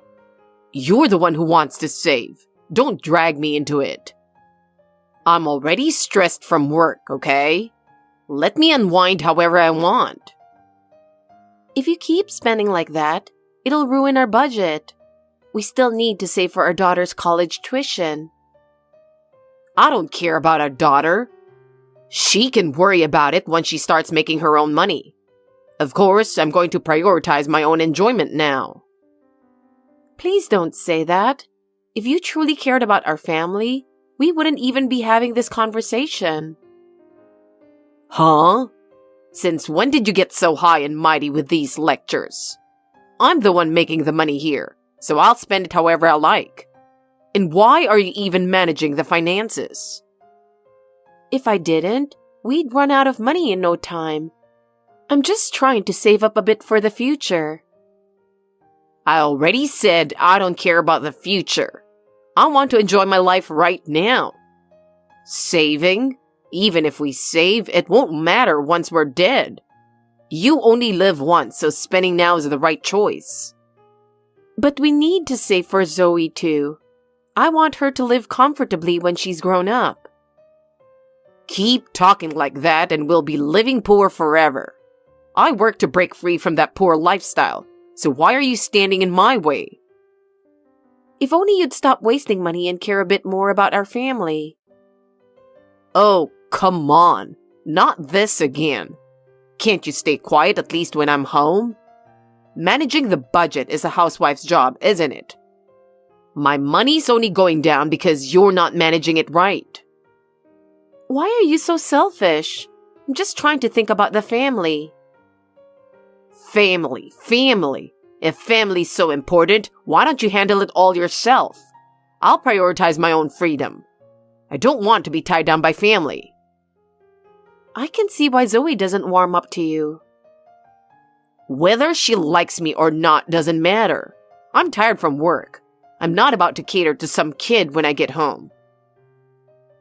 You're the one who wants to save. Don't drag me into it. I'm already stressed from work, okay? Let me unwind however I want. If you keep spending like that, it'll ruin our budget. We still need to save for our daughter's college tuition. I don't care about our daughter. She can worry about it once she starts making her own money. Of course, I'm going to prioritize my own enjoyment now. Please don't say that. If you truly cared about our family, we wouldn't even be having this conversation. Huh? Since when did you get so high and mighty with these lectures? I'm the one making the money here, so I'll spend it however I like. And why are you even managing the finances? If I didn't, we'd run out of money in no time. I'm just trying to save up a bit for the future. I already said I don't care about the future. I want to enjoy my life right now. Saving? Even if we save, it won't matter once we're dead. You only live once, so spending now is the right choice. But we need to save for Zoe too. I want her to live comfortably when she's grown up. Keep talking like that and we'll be living poor forever. I work to break free from that poor lifestyle, so why are you standing in my way? If only you'd stop wasting money and care a bit more about our family. Oh, come on. Not this again. Can't you stay quiet at least when I'm home? Managing the budget is a housewife's job, isn't it? My money's only going down because you're not managing it right. Why are you so selfish? I'm just trying to think about the family. Family. If family's so important, why don't you handle it all yourself? I'll prioritize my own freedom. I don't want to be tied down by family. I can see why Zoe doesn't warm up to you. Whether she likes me or not doesn't matter. I'm tired from work. I'm not about to cater to some kid when I get home.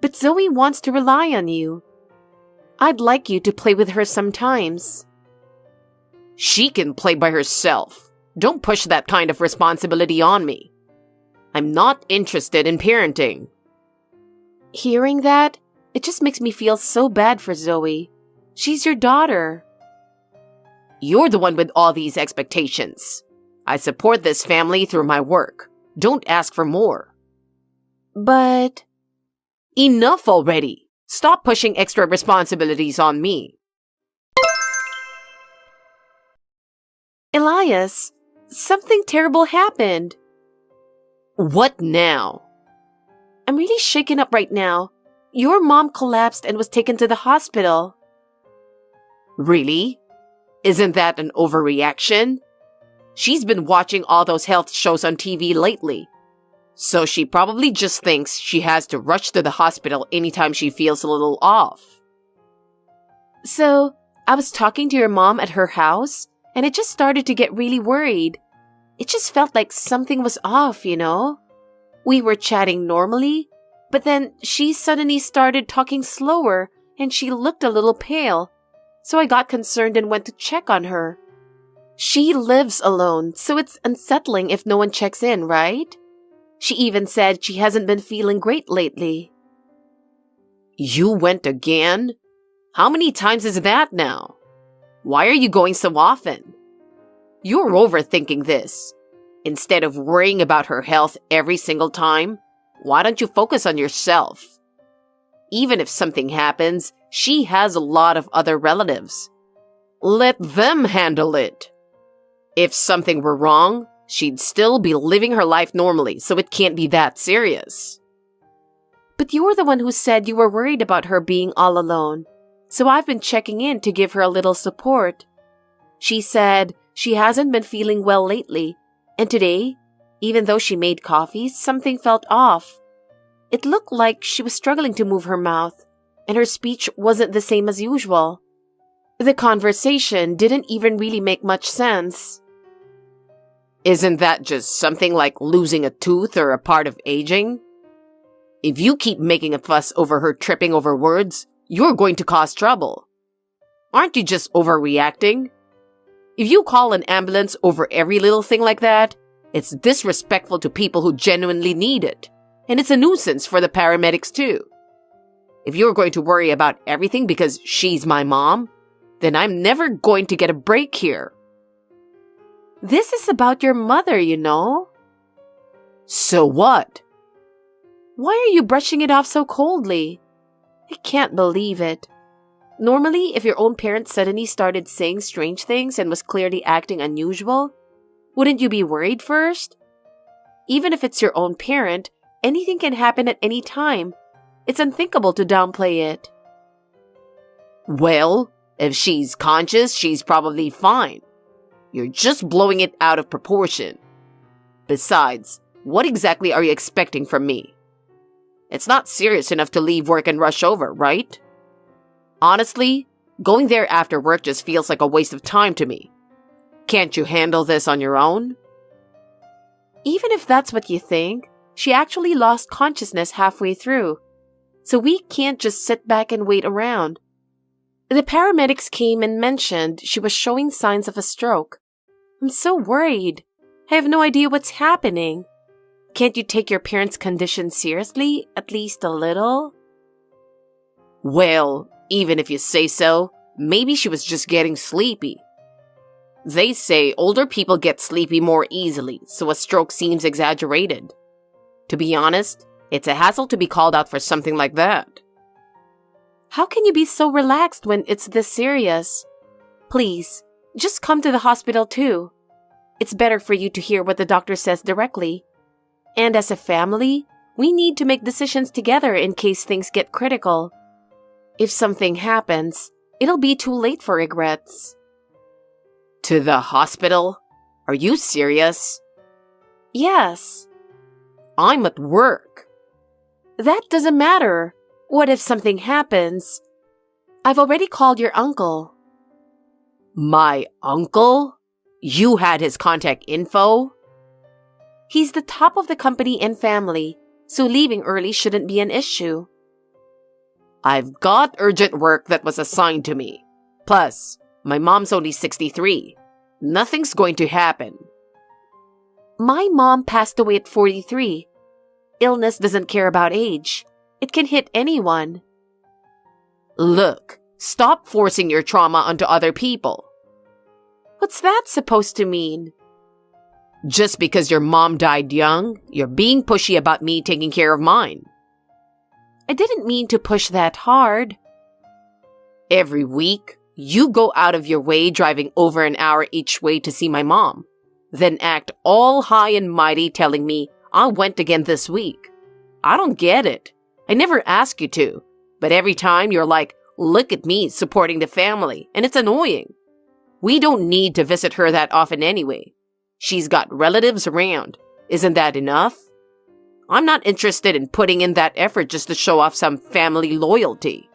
But Zoe wants to rely on you. I'd like you to play with her sometimes. She can play by herself. Don't push that kind of responsibility on me. I'm not interested in parenting. Hearing that, it just makes me feel so bad for Zoe. She's your daughter. You're the one with all these expectations. I support this family through my work. Don't ask for more. But Enough already. Stop pushing extra responsibilities on me. Elias, something terrible happened. What now? I'm really shaken up right now. Your mom collapsed and was taken to the hospital. Really? Isn't that an overreaction? She's been watching all those health shows on TV lately. So she probably just thinks she has to rush to the hospital anytime she feels a little off. So, I was talking to your mom at her house, and I just started to get really worried. It just felt like something was off, you know? We were chatting normally, but then she suddenly started talking slower, and she looked a little pale. So I got concerned and went to check on her. She lives alone, so it's unsettling if no one checks in, right? She even said she hasn't been feeling great lately. You went again? How many times is that now? Why are you going so often? You're overthinking this. Instead of worrying about her health every single time, why don't you focus on yourself? Even if something happens, she has a lot of other relatives. Let them handle it. If something were wrong, she'd still be living her life normally, so it can't be that serious. But you're the one who said you were worried about her being all alone, so I've been checking in to give her a little support. She said she hasn't been feeling well lately, and today, even though she made coffee, something felt off. It looked like she was struggling to move her mouth, and her speech wasn't the same as usual. The conversation didn't even really make much sense. Isn't that just something like losing a tooth or a part of aging? If you keep making a fuss over her tripping over words, you're going to cause trouble. Aren't you just overreacting? If you call an ambulance over every little thing like that, it's disrespectful to people who genuinely need it, and it's a nuisance for the paramedics too. If you're going to worry about everything because she's my mom, then I'm never going to get a break here. This is about your mother, you know. So what? Why are you brushing it off so coldly? I can't believe it. Normally, if your own parent suddenly started saying strange things and was clearly acting unusual, wouldn't you be worried first? Even if it's your own parent, anything can happen at any time. It's unthinkable to downplay it. Well, if she's conscious, she's probably fine. You're just blowing it out of proportion. Besides, what exactly are you expecting from me? It's not serious enough to leave work and rush over, right? Honestly, going there after work just feels like a waste of time to me. Can't you handle this on your own? Even if that's what you think, she actually lost consciousness halfway through. So we can't just sit back and wait around. The paramedics came and mentioned she was showing signs of a stroke. I'm so worried. I have no idea what's happening. Can't you take your parents' condition seriously, at least a little? Well, even if you say so, maybe she was just getting sleepy. They say older people get sleepy more easily, so a stroke seems exaggerated. To be honest, it's a hassle to be called out for something like that. How can you be so relaxed when it's this serious? Please, just come to the hospital too. It's better for you to hear what the doctor says directly. And as a family, we need to make decisions together in case things get critical. If something happens, it'll be too late for regrets. To the hospital? Are you serious? Yes. I'm at work. That doesn't matter. What if something happens? I've already called your uncle. My uncle? You had his contact info? He's the top of the company and family, so leaving early shouldn't be an issue. I've got urgent work that was assigned to me. Plus, my mom's only 63. Nothing's going to happen. My mom passed away at 43. Illness doesn't care about age. It can hit anyone. Look, stop forcing your trauma onto other people. What's that supposed to mean? Just because your mom died young, you're being pushy about me taking care of mine. I didn't mean to push that hard. Every week, you go out of your way driving over an hour each way to see my mom, then act all high and mighty telling me I went again this week. I don't get it. I never ask you to, but every time you're like, look at me supporting the family, and it's annoying. We don't need to visit her that often anyway. She's got relatives around. Isn't that enough? I'm not interested in putting in that effort just to show off some family loyalty.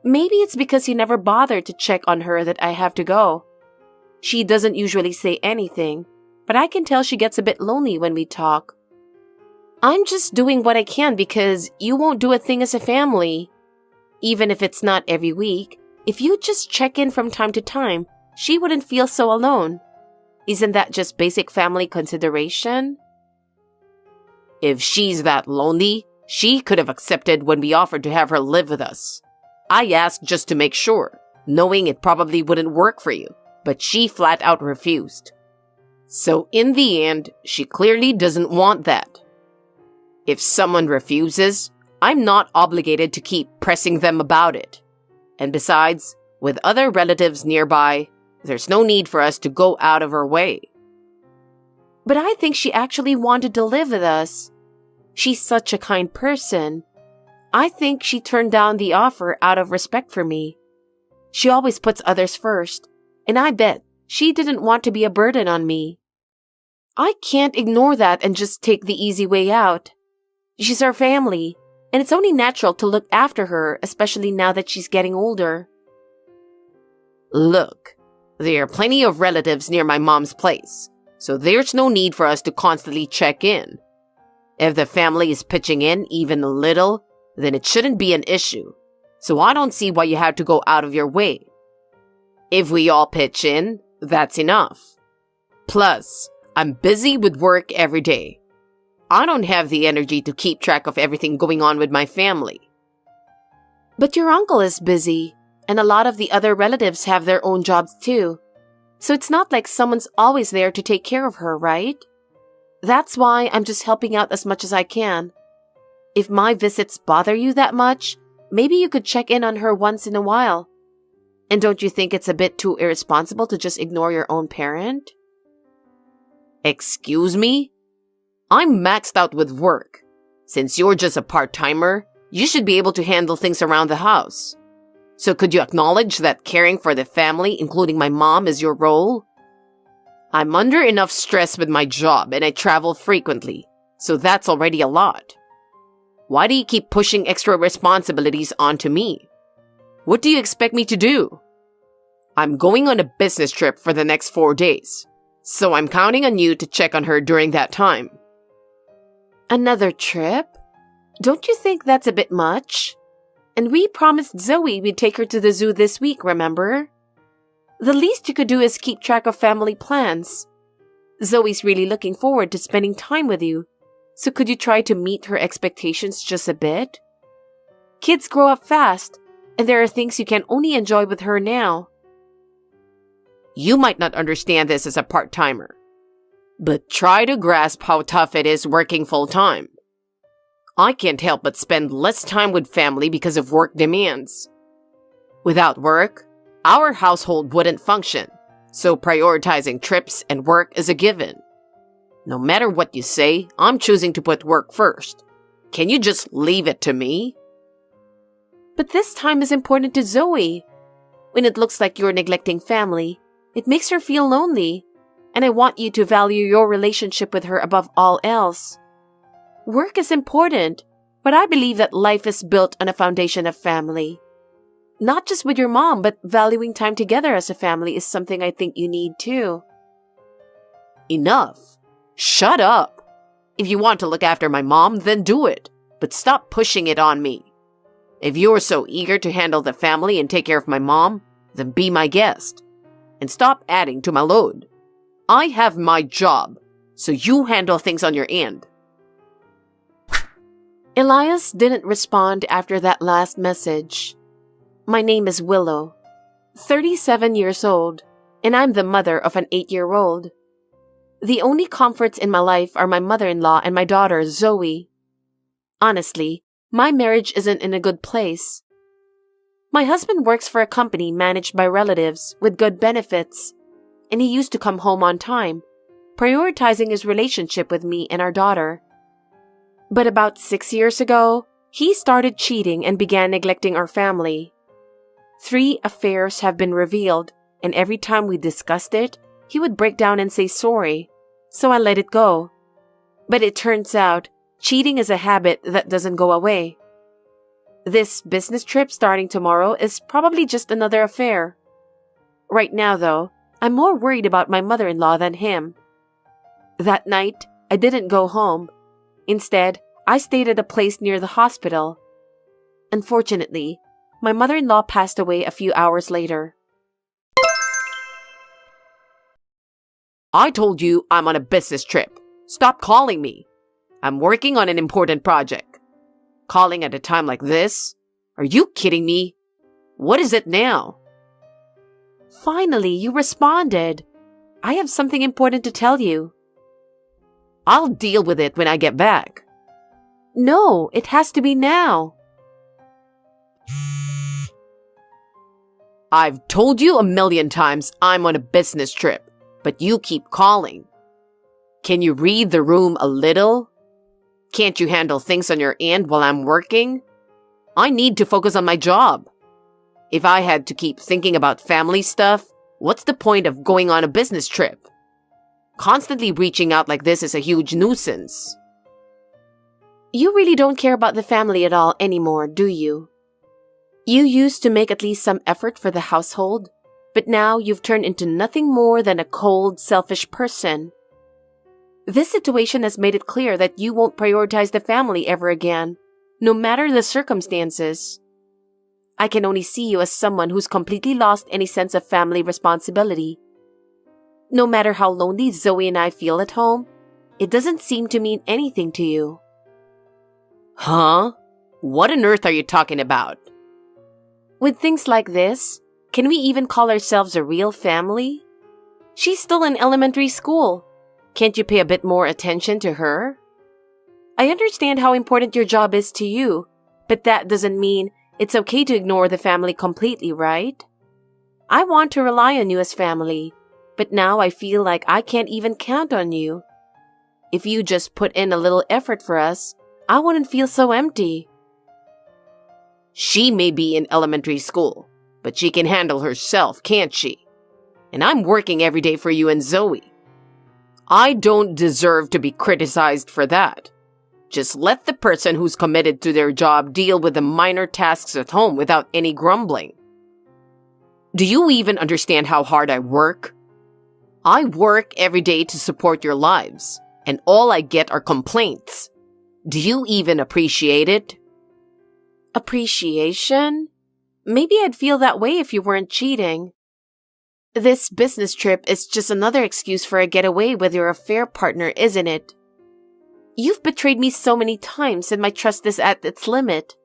Maybe it's because you never bothered to check on her that I have to go. She doesn't usually say anything, but I can tell she gets a bit lonely when we talk. I'm just doing what I can because you won't do a thing as a family. Even if it's not every week, if you just check in from time to time, she wouldn't feel so alone. Isn't that just basic family consideration? If she's that lonely, she could have accepted when we offered to have her live with us. I asked just to make sure, knowing it probably wouldn't work for you, but she flat out refused. So in the end, she clearly doesn't want that. If someone refuses, I'm not obligated to keep pressing them about it. And besides, with other relatives nearby, there's no need for us to go out of our way. But I think she actually wanted to live with us. She's such a kind person. I think she turned down the offer out of respect for me. She always puts others first, and I bet she didn't want to be a burden on me. I can't ignore that and just take the easy way out. She's our family, and it's only natural to look after her, especially now that she's getting older. Look, there are plenty of relatives near my mom's place, so there's no need for us to constantly check in. If the family is pitching in even a little, then it shouldn't be an issue, so I don't see why you have to go out of your way. If we all pitch in, that's enough. Plus, I'm busy with work every day. I don't have the energy to keep track of everything going on with my family. But your uncle is busy, and a lot of the other relatives have their own jobs too. So it's not like someone's always there to take care of her, right? That's why I'm just helping out as much as I can. If my visits bother you that much, maybe you could check in on her once in a while. And don't you think it's a bit too irresponsible to just ignore your own parent? Excuse me? I'm maxed out with work. Since you're just a part-timer, you should be able to handle things around the house. So could you acknowledge that caring for the family, including my mom, is your role? I'm under enough stress with my job and I travel frequently, so that's already a lot. Why do you keep pushing extra responsibilities onto me? What do you expect me to do? I'm going on a business trip for the next 4 days, so I'm counting on you to check on her during that time. Another trip? Don't you think that's a bit much? And we promised Zoe we'd take her to the zoo this week, remember? The least you could do is keep track of family plans. Zoe's really looking forward to spending time with you, so could you try to meet her expectations just a bit? Kids grow up fast, and there are things you can only enjoy with her now. You might not understand this as a part-timer, but try to grasp how tough it is working full-time. I can't help but spend less time with family because of work demands. Without work, our household wouldn't function, so prioritizing trips and work is a given. No matter what you say, I'm choosing to put work first. Can you just leave it to me? But this time is important to Zoe. When it looks like you're neglecting family, it makes her feel lonely, and I want you to value your relationship with her above all else. Work is important, but I believe that life is built on a foundation of family. Not just with your mom, but valuing time together as a family is something I think you need too. Enough. Shut up. If you want to look after my mom, then do it, but stop pushing it on me. If you're so eager to handle the family and take care of my mom, then be my guest. And stop adding to my load. I have my job, so you handle things on your end. Elias didn't respond after that last message. My name is Willow, 37 years old, and I'm the mother of an 8-year-old. The only comforts in my life are my mother-in-law and my daughter, Zoe. Honestly, my marriage isn't in a good place. My husband works for a company managed by relatives with good benefits, and he used to come home on time, prioritizing his relationship with me and our daughter. But about 6 years ago, he started cheating and began neglecting our family. 3 affairs have been revealed, and every time we discussed it, he would break down and say sorry, so I let it go. But it turns out, cheating is a habit that doesn't go away. This business trip starting tomorrow is probably just another affair. Right now, though, I'm more worried about my mother-in-law than him. That night, I didn't go home. Instead, I stayed at a place near the hospital. Unfortunately, my mother-in-law passed away a few hours later. I told you I'm on a business trip. Stop calling me. I'm working on an important project. Calling at a time like this? Are you kidding me? What is it now? Finally, you responded. I have something important to tell you. I'll deal with it when I get back. No, it has to be now. I've told you a million times I'm on a business trip, but you keep calling. Can you read the room a little? Can't you handle things on your end while I'm working? I need to focus on my job. If I had to keep thinking about family stuff, what's the point of going on a business trip? Constantly reaching out like this is a huge nuisance. You really don't care about the family at all anymore, do you? You used to make at least some effort for the household, but now you've turned into nothing more than a cold, selfish person. This situation has made it clear that you won't prioritize the family ever again, no matter the circumstances. I can only see you as someone who's completely lost any sense of family responsibility. No matter how lonely Zoe and I feel at home, it doesn't seem to mean anything to you. Huh? What on earth are you talking about? With things like this, can we even call ourselves a real family? She's still in elementary school. Can't you pay a bit more attention to her? I understand how important your job is to you, but that doesn't mean it's okay to ignore the family completely, right? I want to rely on you as family, but now I feel like I can't even count on you. If you just put in a little effort for us, I wouldn't feel so empty. She may be in elementary school, but she can handle herself, can't she? And I'm working every day for you and Zoe. I don't deserve to be criticized for that. Just let the person who's committed to their job deal with the minor tasks at home without any grumbling. Do you even understand how hard I work? I work every day to support your lives, and all I get are complaints. Do you even appreciate it? Appreciation? Maybe I'd feel that way if you weren't cheating. This business trip is just another excuse for a getaway with your affair partner, isn't it? You've betrayed me so many times and my trust is at its limit.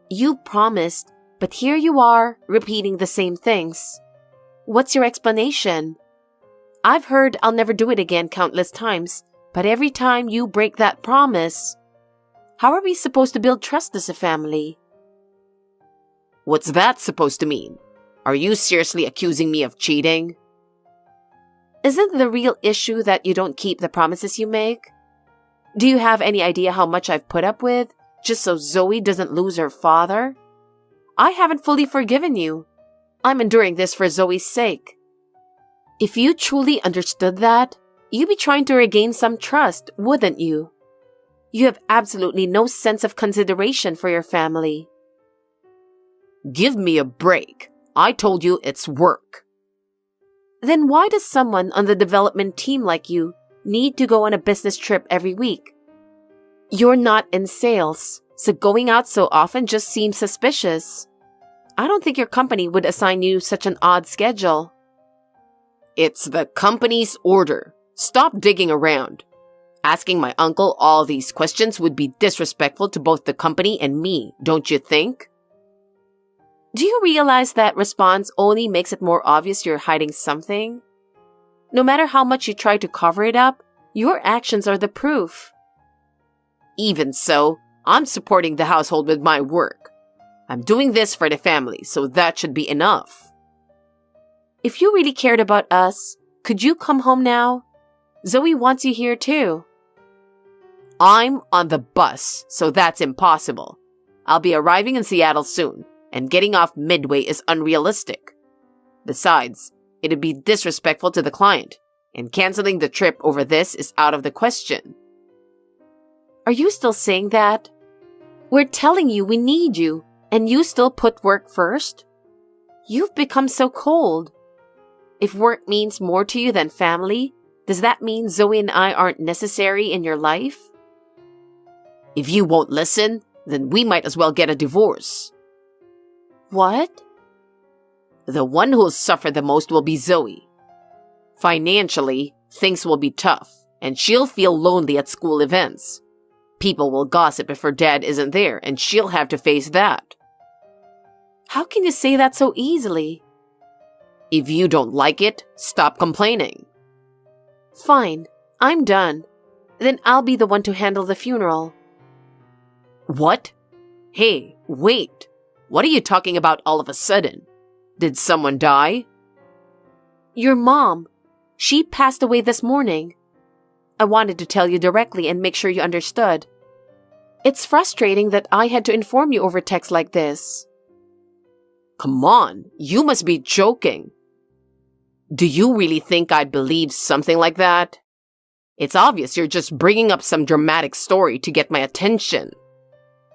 You promised, but here you are, repeating the same things. What's your explanation? I've heard I'll never do it again countless times, but every time you break that promise. How are we supposed to build trust as a family? What's that supposed to mean? Are you seriously accusing me of cheating? Isn't the real issue that you don't keep the promises you make? Do you have any idea how much I've put up with, just so Zoe doesn't lose her father? I haven't fully forgiven you. I'm enduring this for Zoe's sake. If you truly understood that, you'd be trying to regain some trust, wouldn't you? You have absolutely no sense of consideration for your family. Give me a break. I told you it's work. Then why does someone on the development team like you need to go on a business trip every week? You're not in sales, so going out so often just seems suspicious. I don't think your company would assign you such an odd schedule. It's the company's order. Stop digging around. Asking my uncle all these questions would be disrespectful to both the company and me, don't you think? Do you realize that response only makes it more obvious you're hiding something? No matter how much you try to cover it up, your actions are the proof. Even so, I'm supporting the household with my work. I'm doing this for the family, so that should be enough. If you really cared about us, could you come home now? Zoe wants you here too. I'm on the bus, so that's impossible. I'll be arriving in Seattle soon, and getting off midway is unrealistic. Besides, it'd be disrespectful to the client, and canceling the trip over this is out of the question. Are you still saying that? We're telling you we need you, and you still put work first? You've become so cold. If work means more to you than family, does that mean Zoe and I aren't necessary in your life? If you won't listen, then we might as well get a divorce. What? The one who'll suffer the most will be Zoe. Financially, things will be tough, and she'll feel lonely at school events. People will gossip if her dad isn't there, and she'll have to face that. How can you say that so easily? If you don't like it, stop complaining. Fine, I'm done. Then I'll be the one to handle the funeral. What? Hey, wait. What are you talking about all of a sudden? Did someone die? Your mom. She passed away this morning. I wanted to tell you directly and make sure you understood. It's frustrating that I had to inform you over text like this. Come on, you must be joking. Do you really think I'd believe something like that? It's obvious you're just bringing up some dramatic story to get my attention.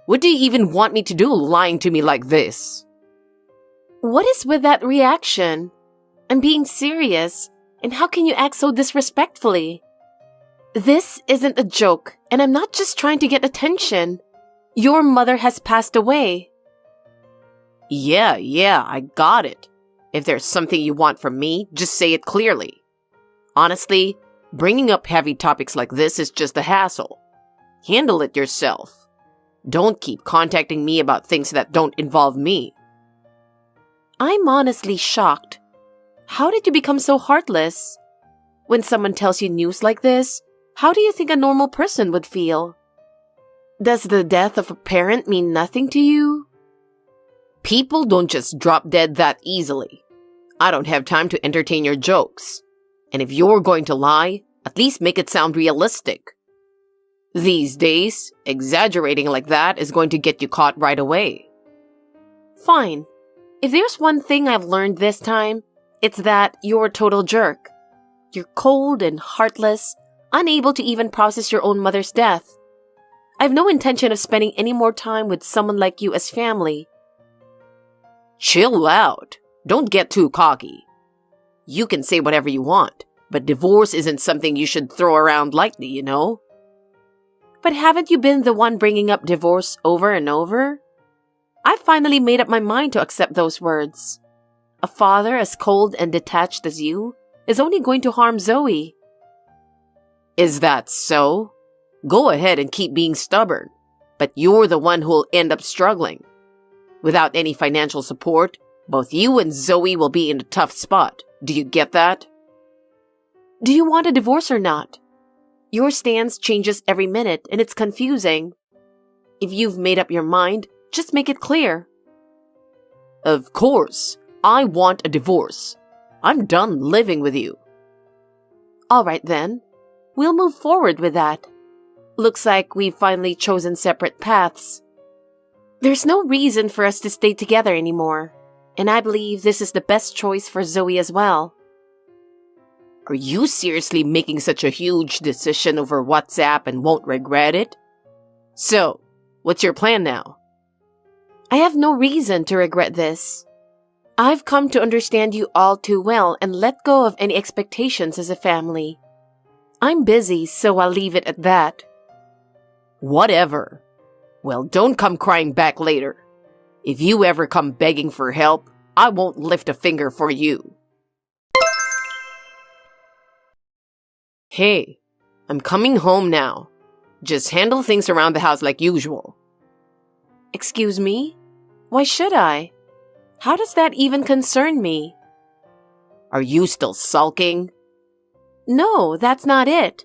What do you even want me to do lying to me like this? What is with that reaction? I'm being serious, and how can you act so disrespectfully? This isn't a joke, and I'm not just trying to get attention. Your mother has passed away. Yeah, I got it. If there's something you want from me, just say it clearly. Honestly, bringing up heavy topics like this is just a hassle. Handle it yourself. Don't keep contacting me about things that don't involve me. I'm honestly shocked. How did you become so heartless? When someone tells you news like this, how do you think a normal person would feel? Does the death of a parent mean nothing to you? People don't just drop dead that easily. I don't have time to entertain your jokes. And if you're going to lie, at least make it sound realistic. These days, exaggerating like that is going to get you caught right away. Fine. If there's one thing I've learned this time, it's that you're a total jerk. You're cold and heartless, unable to even process your own mother's death. I've no intention of spending any more time with someone like you as family. Chill out. Don't get too cocky. You can say whatever you want, but divorce isn't something you should throw around lightly, you know? But haven't you been the one bringing up divorce over and over? I finally made up my mind to accept those words. A father as cold and detached as you is only going to harm Zoe. Is that so? Go ahead and keep being stubborn, but you're the one who'll end up struggling. Without any financial support, both you and Zoe will be in a tough spot. Do you get that? Do you want a divorce or not? Your stance changes every minute and it's confusing. If you've made up your mind, just make it clear. Of course, I want a divorce. I'm done living with you. All right then, we'll move forward with that. Looks like we've finally chosen separate paths. There's no reason for us to stay together anymore, and I believe this is the best choice for Zoe as well. Are you seriously making such a huge decision over WhatsApp and won't regret it? So, what's your plan now? I have no reason to regret this. I've come to understand you all too well and let go of any expectations as a family. I'm busy, so I'll leave it at that. Whatever. Well, don't come crying back later. If you ever come begging for help, I won't lift a finger for you. Hey, I'm coming home now. Just handle things around the house like usual. Excuse me? Why should I? How does that even concern me? Are you still sulking? No, that's not it.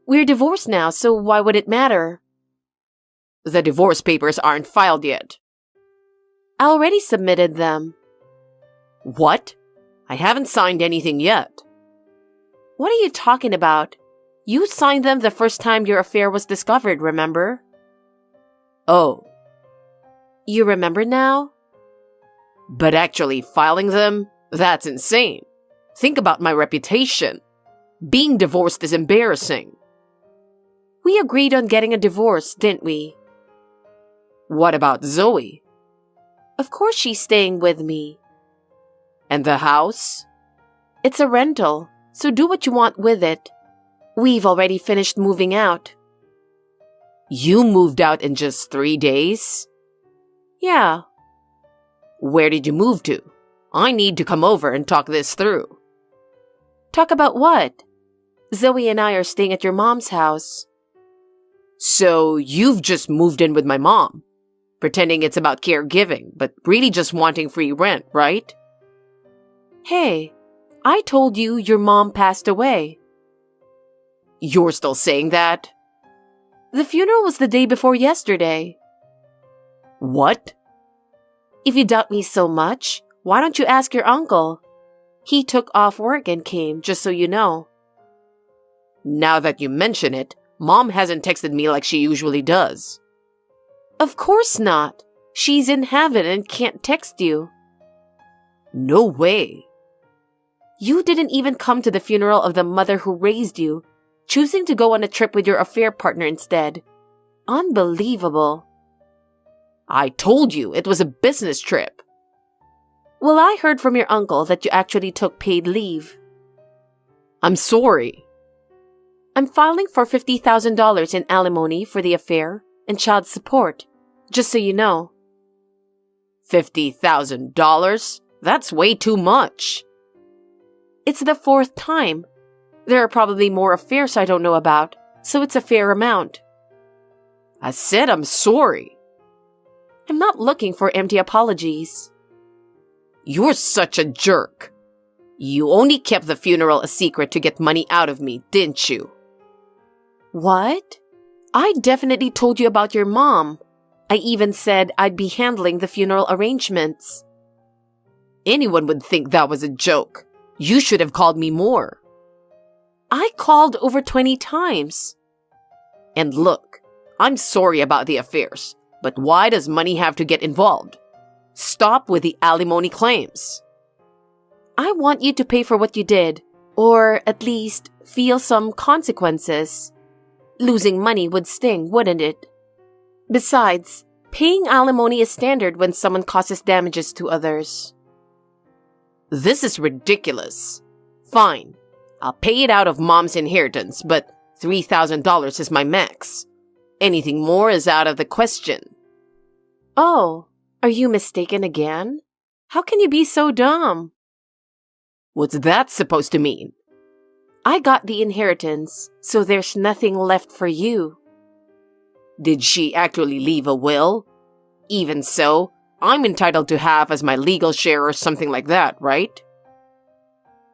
We're divorced now, so why would it matter? The divorce papers aren't filed yet. I already submitted them. What? I haven't signed anything yet. What are you talking about? You signed them the first time your affair was discovered, remember? Oh. You remember now? But actually filing them? That's insane. Think about my reputation. Being divorced is embarrassing. We agreed on getting a divorce, didn't we? What about Zoe? Of course she's staying with me. And the house? It's a rental, so do what you want with it. We've already finished moving out. You moved out in just 3 days? Yeah. Where did you move to? I need to come over and talk this through. Talk about what? Zoe and I are staying at your mom's house. So you've just moved in with my mom, pretending it's about caregiving, but really just wanting free rent, right? Hey, I told you your mom passed away. You're still saying that? The funeral was the day before yesterday. What? If you doubt me so much, why don't you ask your uncle? He took off work and came, just so you know. Now that you mention it, Mom hasn't texted me like she usually does. Of course not. She's in heaven and can't text you. No way. You didn't even come to the funeral of the mother who raised you, choosing to go on a trip with your affair partner instead. Unbelievable. I told you it was a business trip. Well, I heard from your uncle that you actually took paid leave. I'm sorry. I'm filing for $50,000 in alimony for the affair and child support, just so you know. $50,000? That's way too much. It's the 4th time. There are probably more affairs I don't know about, so it's a fair amount. I said I'm sorry. I'm not looking for empty apologies. You're such a jerk. You only kept the funeral a secret to get money out of me, didn't you? What? I definitely told you about your mom. I even said I'd be handling the funeral arrangements. Anyone would think that was a joke. You should have called me more. I called over 20 times. And look, I'm sorry about the affairs, but why does money have to get involved? Stop with the alimony claims. I want you to pay for what you did, or at least feel some consequences. Losing money would sting, wouldn't it? Besides, paying alimony is standard when someone causes damages to others. This is ridiculous. Fine, I'll pay it out of Mom's inheritance, but $3,000 is my max. Anything more is out of the question. Oh, are you mistaken again? How can you be so dumb? What's that supposed to mean? I got the inheritance, so there's nothing left for you. Did she actually leave a will? Even so, I'm entitled to half as my legal share or something like that, right?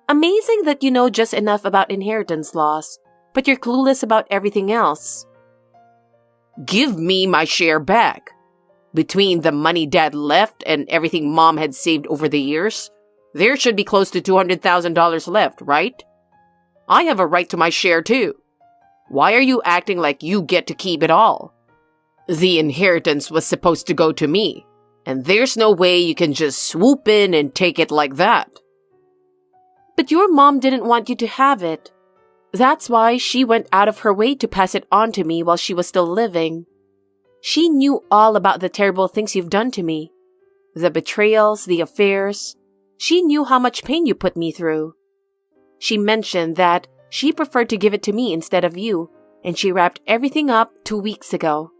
Amazing that you know just enough about inheritance laws, but you're clueless about everything else. Give me my share back. Between the money Dad left and everything Mom had saved over the years, there should be close to $200,000 left, right? I have a right to my share too. Why are you acting like you get to keep it all? The inheritance was supposed to go to me, and there's no way you can just swoop in and take it like that. But your mom didn't want you to have it. That's why she went out of her way to pass it on to me while she was still living. She knew all about the terrible things you've done to me. The betrayals, the affairs. She knew how much pain you put me through. She mentioned that she preferred to give it to me instead of you, and she wrapped everything up 2 weeks ago.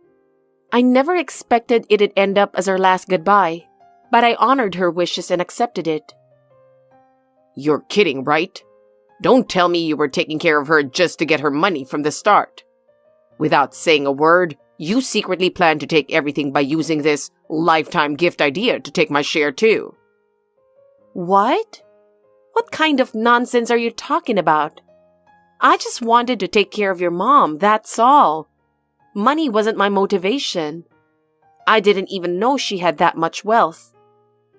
I never expected it'd end up as our last goodbye, but I honored her wishes and accepted it. You're kidding, right? Don't tell me you were taking care of her just to get her money from the start. Without saying a word, you secretly planned to take everything by using this lifetime gift idea to take my share too. What? What kind of nonsense are you talking about? I just wanted to take care of your mom, that's all. Money wasn't my motivation. I didn't even know she had that much wealth.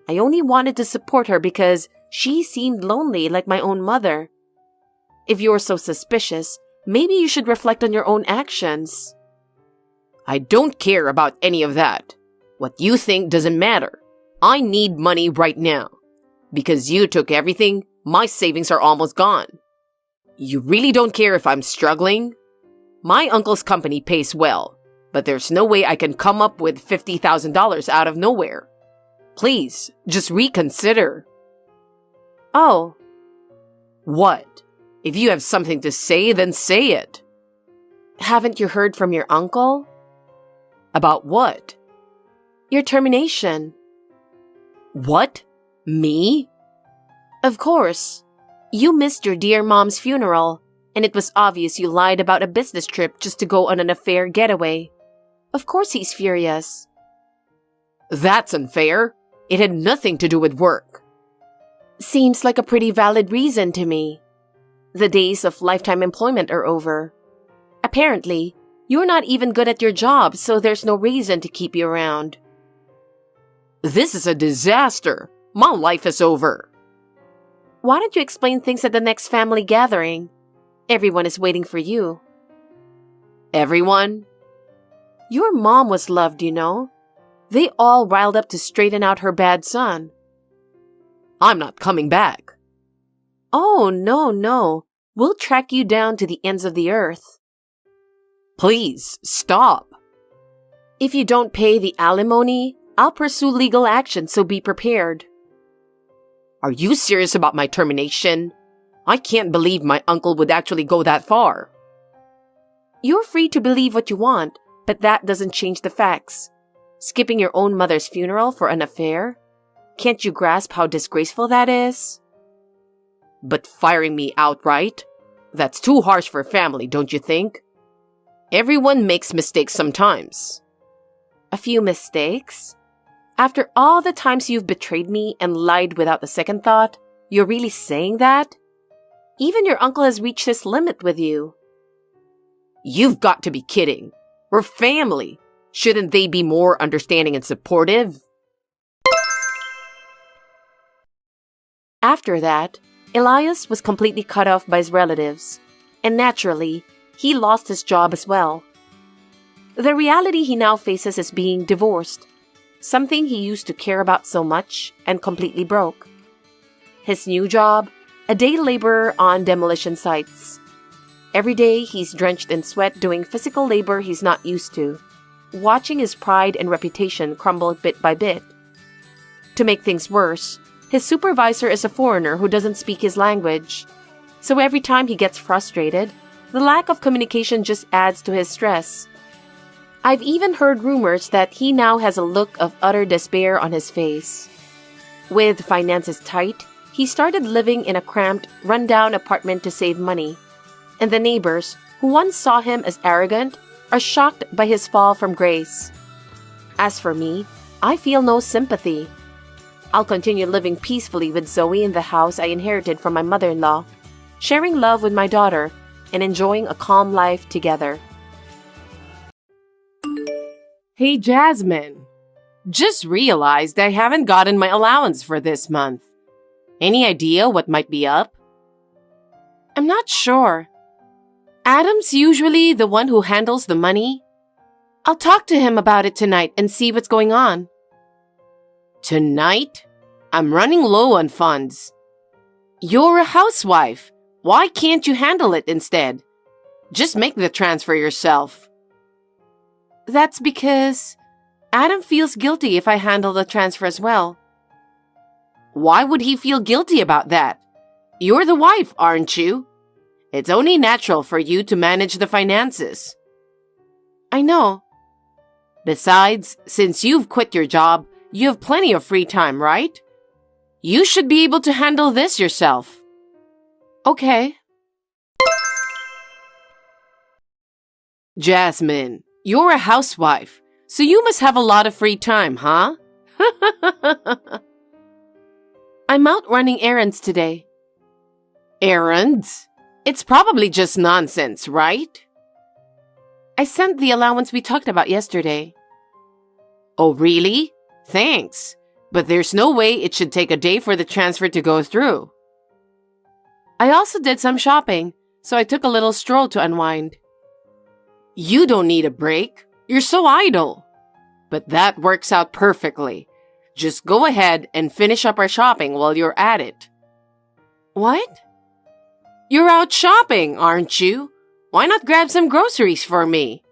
I only wanted to support her because she seemed lonely like my own mother. If you're so suspicious, maybe you should reflect on your own actions. I don't care about any of that. What you think doesn't matter. I need money right now. Because you took everything, my savings are almost gone. You really don't care if I'm struggling? My uncle's company pays well, but there's no way I can come up with $50,000 out of nowhere. Please, just reconsider. Oh. What? If you have something to say, then say it. Haven't you heard from your uncle? About what? Your termination. What? Me? Of course. You missed your dear mom's funeral, and it was obvious you lied about a business trip just to go on an affair getaway. Of course he's furious. That's unfair. It had nothing to do with work. Seems like a pretty valid reason to me. The days of lifetime employment are over. Apparently, you're not even good at your job, so there's no reason to keep you around. This is a disaster. My life is over. Why don't you explain things at the next family gathering? Everyone is waiting for you. Everyone? Your mom was loved, you know. They all riled up to straighten out her bad son. I'm not coming back. Oh, no. We'll track you down to the ends of the earth. Please, stop. If you don't pay the alimony, I'll pursue legal action, so be prepared. Are you serious about my termination? I can't believe my uncle would actually go that far. You're free to believe what you want, but that doesn't change the facts. Skipping your own mother's funeral for an affair? Can't you grasp how disgraceful that is? But firing me outright? That's too harsh for family, don't you think? Everyone makes mistakes sometimes. A few mistakes? After all the times you've betrayed me and lied without a second thought, you're really saying that? Even your uncle has reached his limit with you. You've got to be kidding. We're family. Shouldn't they be more understanding and supportive? After that, Elias was completely cut off by his relatives, and naturally, he lost his job as well. The reality he now faces is being divorced, something he used to care about so much and completely broke. His new job, a day laborer on demolition sites. Every day he's drenched in sweat doing physical labor he's not used to, watching his pride and reputation crumble bit by bit. To make things worse, his supervisor is a foreigner who doesn't speak his language. So every time he gets frustrated, the lack of communication just adds to his stress. I've even heard rumors that he now has a look of utter despair on his face. With finances tight, he started living in a cramped, run-down apartment to save money. And the neighbors, who once saw him as arrogant, are shocked by his fall from grace. As for me, I feel no sympathy. I'll continue living peacefully with Zoe in the house I inherited from my mother-in-law, sharing love with my daughter, and enjoying a calm life together. Hey, Jasmine. Just realized I haven't gotten my allowance for this month. Any idea what might be up? I'm not sure. Adam's usually the one who handles the money. I'll talk to him about it tonight and see what's going on. Tonight? I'm running low on funds. You're a housewife. Why can't you handle it instead? Just make the transfer yourself. That's because Adam feels guilty if I handle the transfer as well. Why would he feel guilty about that? You're the wife, aren't you? It's only natural for you to manage the finances. I know. Besides, since you've quit your job, you have plenty of free time, right? You should be able to handle this yourself. Okay. Jasmine, you're a housewife, so you must have a lot of free time, huh? I'm out running errands today. Errands? It's probably just nonsense, right? I sent the allowance we talked about yesterday. Oh, really? Thanks. But there's no way it should take a day for the transfer to go through. I also did some shopping, so I took a little stroll to unwind. You don't need a break. You're so idle. But that works out perfectly. Just go ahead and finish up our shopping while you're at it. What? You're out shopping, aren't you? Why not grab some groceries for me?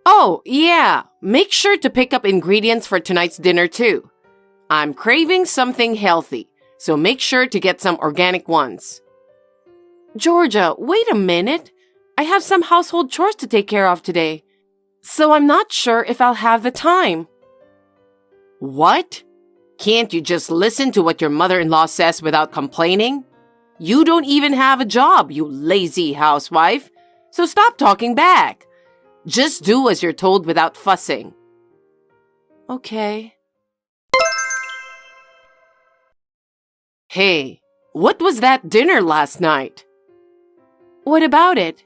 Oh, yeah. Make sure to pick up ingredients for tonight's dinner too. I'm craving something healthy, so make sure to get some organic ones. Georgia, wait a minute. I have some household chores to take care of today, so I'm not sure if I'll have the time. What? Can't you just listen to what your mother-in-law says without complaining? You don't even have a job, you lazy housewife. So stop talking back. Just do as you're told without fussing. Okay. Hey, what was that dinner last night? What about it?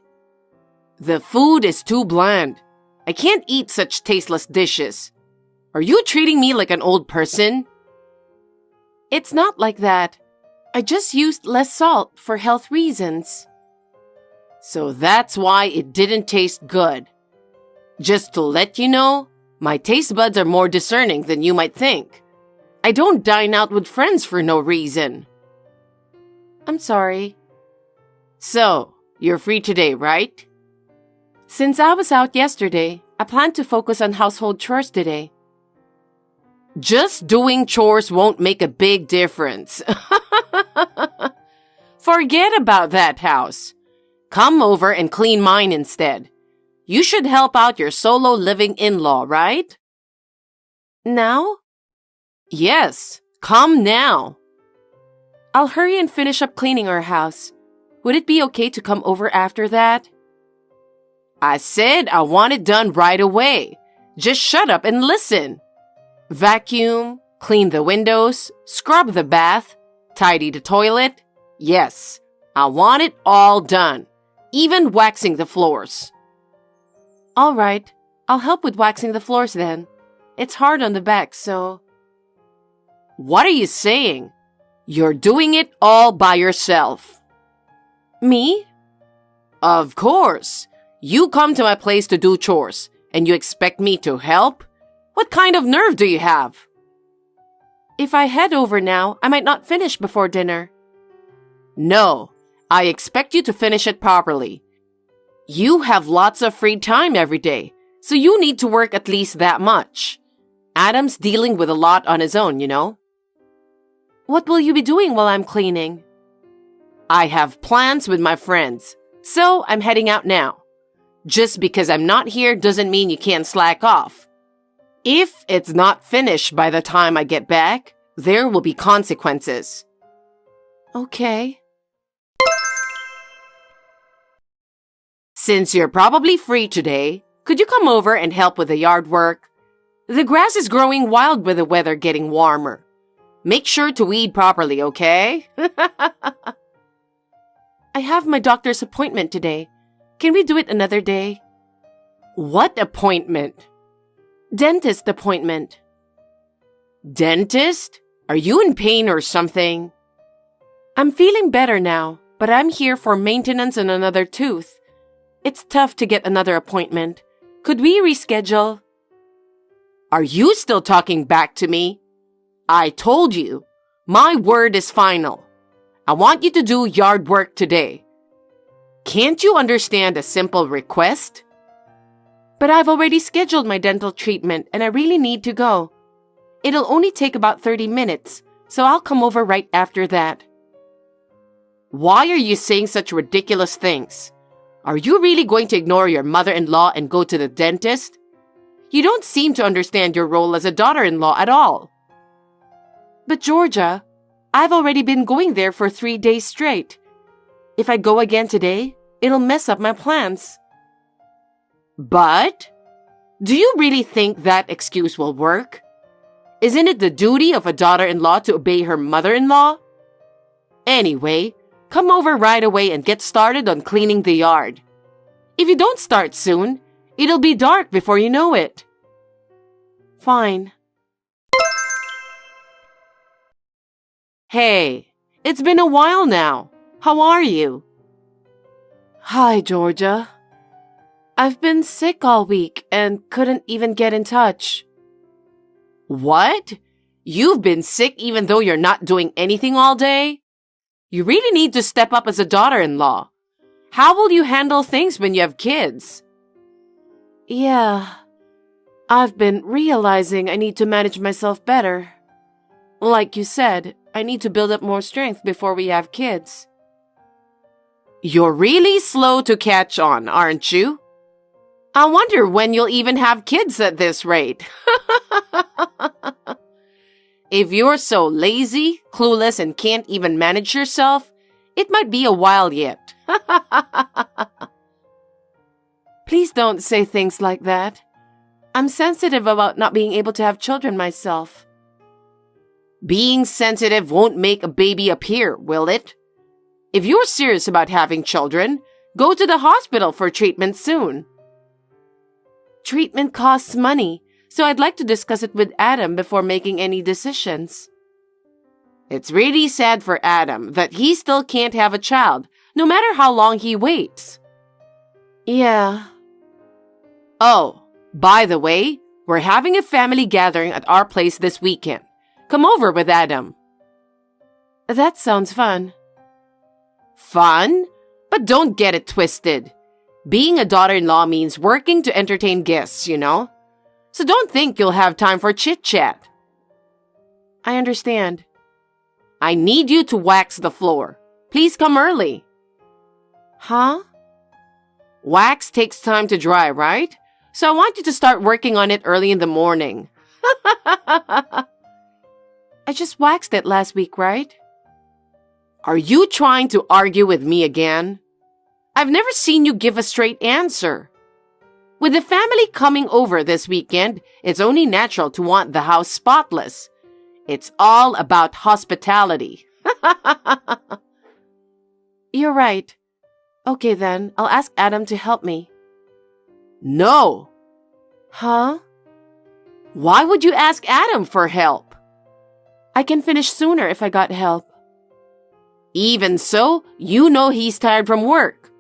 The food is too bland. I can't eat such tasteless dishes. Are you treating me like an old person? It's not like that. I just used less salt for health reasons. So that's why it didn't taste good. Just to let you know, my taste buds are more discerning than you might think. I don't dine out with friends for no reason. I'm sorry. So, you're free today, right? Since I was out yesterday, I plan to focus on household chores today. Just doing chores won't make a big difference. Forget about that house. Come over and clean mine instead. You should help out your solo living in-law, right? Now? Yes, come now. I'll hurry and finish up cleaning our house. Would it be okay to come over after that? I said I want it done right away. Just shut up and listen. Vacuum, clean the windows, scrub the bath, tidy the toilet. Yes, I want it all done. Even waxing the floors. All right, I'll help with waxing the floors then. It's hard on the back, so... What are you saying? You're doing it all by yourself. Me? Of course. You come to my place to do chores, and you expect me to help? What kind of nerve do you have? If I head over now, I might not finish before dinner. No, I expect you to finish it properly. You have lots of free time every day, so you need to work at least that much. Adam's dealing with a lot on his own, you know. What will you be doing while I'm cleaning? I have plans with my friends, so I'm heading out now. Just because I'm not here doesn't mean you can't slack off. If it's not finished by the time I get back, there will be consequences. Okay. Since you're probably free today, could you come over and help with the yard work? The grass is growing wild with the weather getting warmer. Make sure to weed properly, okay? I have my doctor's appointment today. Can we do it another day? What appointment? Dentist appointment. Dentist? Are you in pain or something? I'm feeling better now, but I'm here for maintenance on another tooth. It's tough to get another appointment. Could we reschedule? Are you still talking back to me? I told you, my word is final. I want you to do yard work today. Can't you understand a simple request? But I've already scheduled my dental treatment and I really need to go. It'll only take about 30 minutes, so I'll come over right after that. Why are you saying such ridiculous things? Are you really going to ignore your mother-in-law and go to the dentist? You don't seem to understand your role as a daughter-in-law at all. But Georgia, I've already been going there for 3 days straight. If I go again today, it'll mess up my plans. But do you really think that excuse will work? Isn't it the duty of a daughter-in-law to obey her mother-in-law? Anyway, come over right away and get started on cleaning the yard. If you don't start soon, it'll be dark before you know it. Fine. Hey, it's been a while now. How are you? Hi, Georgia. I've been sick all week and couldn't even get in touch. What? You've been sick even though you're not doing anything all day? You really need to step up as a daughter-in-law. How will you handle things when you have kids? Yeah, I've been realizing I need to manage myself better. Like you said, I need to build up more strength before we have kids. You're really slow to catch on, aren't you? I wonder when you'll even have kids at this rate. If you're so lazy, clueless, and can't even manage yourself, it might be a while yet. Please don't say things like that. I'm sensitive about not being able to have children myself. Being sensitive won't make a baby appear, will it? If you're serious about having children, go to the hospital for treatment soon. Treatment costs money, so I'd like to discuss it with Adam before making any decisions. It's really sad for Adam that he still can't have a child, no matter how long he waits. Yeah. Oh, by the way, we're having a family gathering at our place this weekend. Come over with Adam. That sounds fun. Fun? But don't get it twisted. Being a daughter-in-law means working to entertain guests, you know? So don't think you'll have time for chit-chat. I understand. I need you to wax the floor. Please come early. Huh? Wax takes time to dry, right? So I want you to start working on it early in the morning. I just waxed it last week, right? Are you trying to argue with me again? I've never seen you give a straight answer. With the family coming over this weekend, it's only natural to want the house spotless. It's all about hospitality. You're right. Okay then, I'll ask Adam to help me. No. Huh? Why would you ask Adam for help? I can finish sooner if I got help. Even so, you know he's tired from work.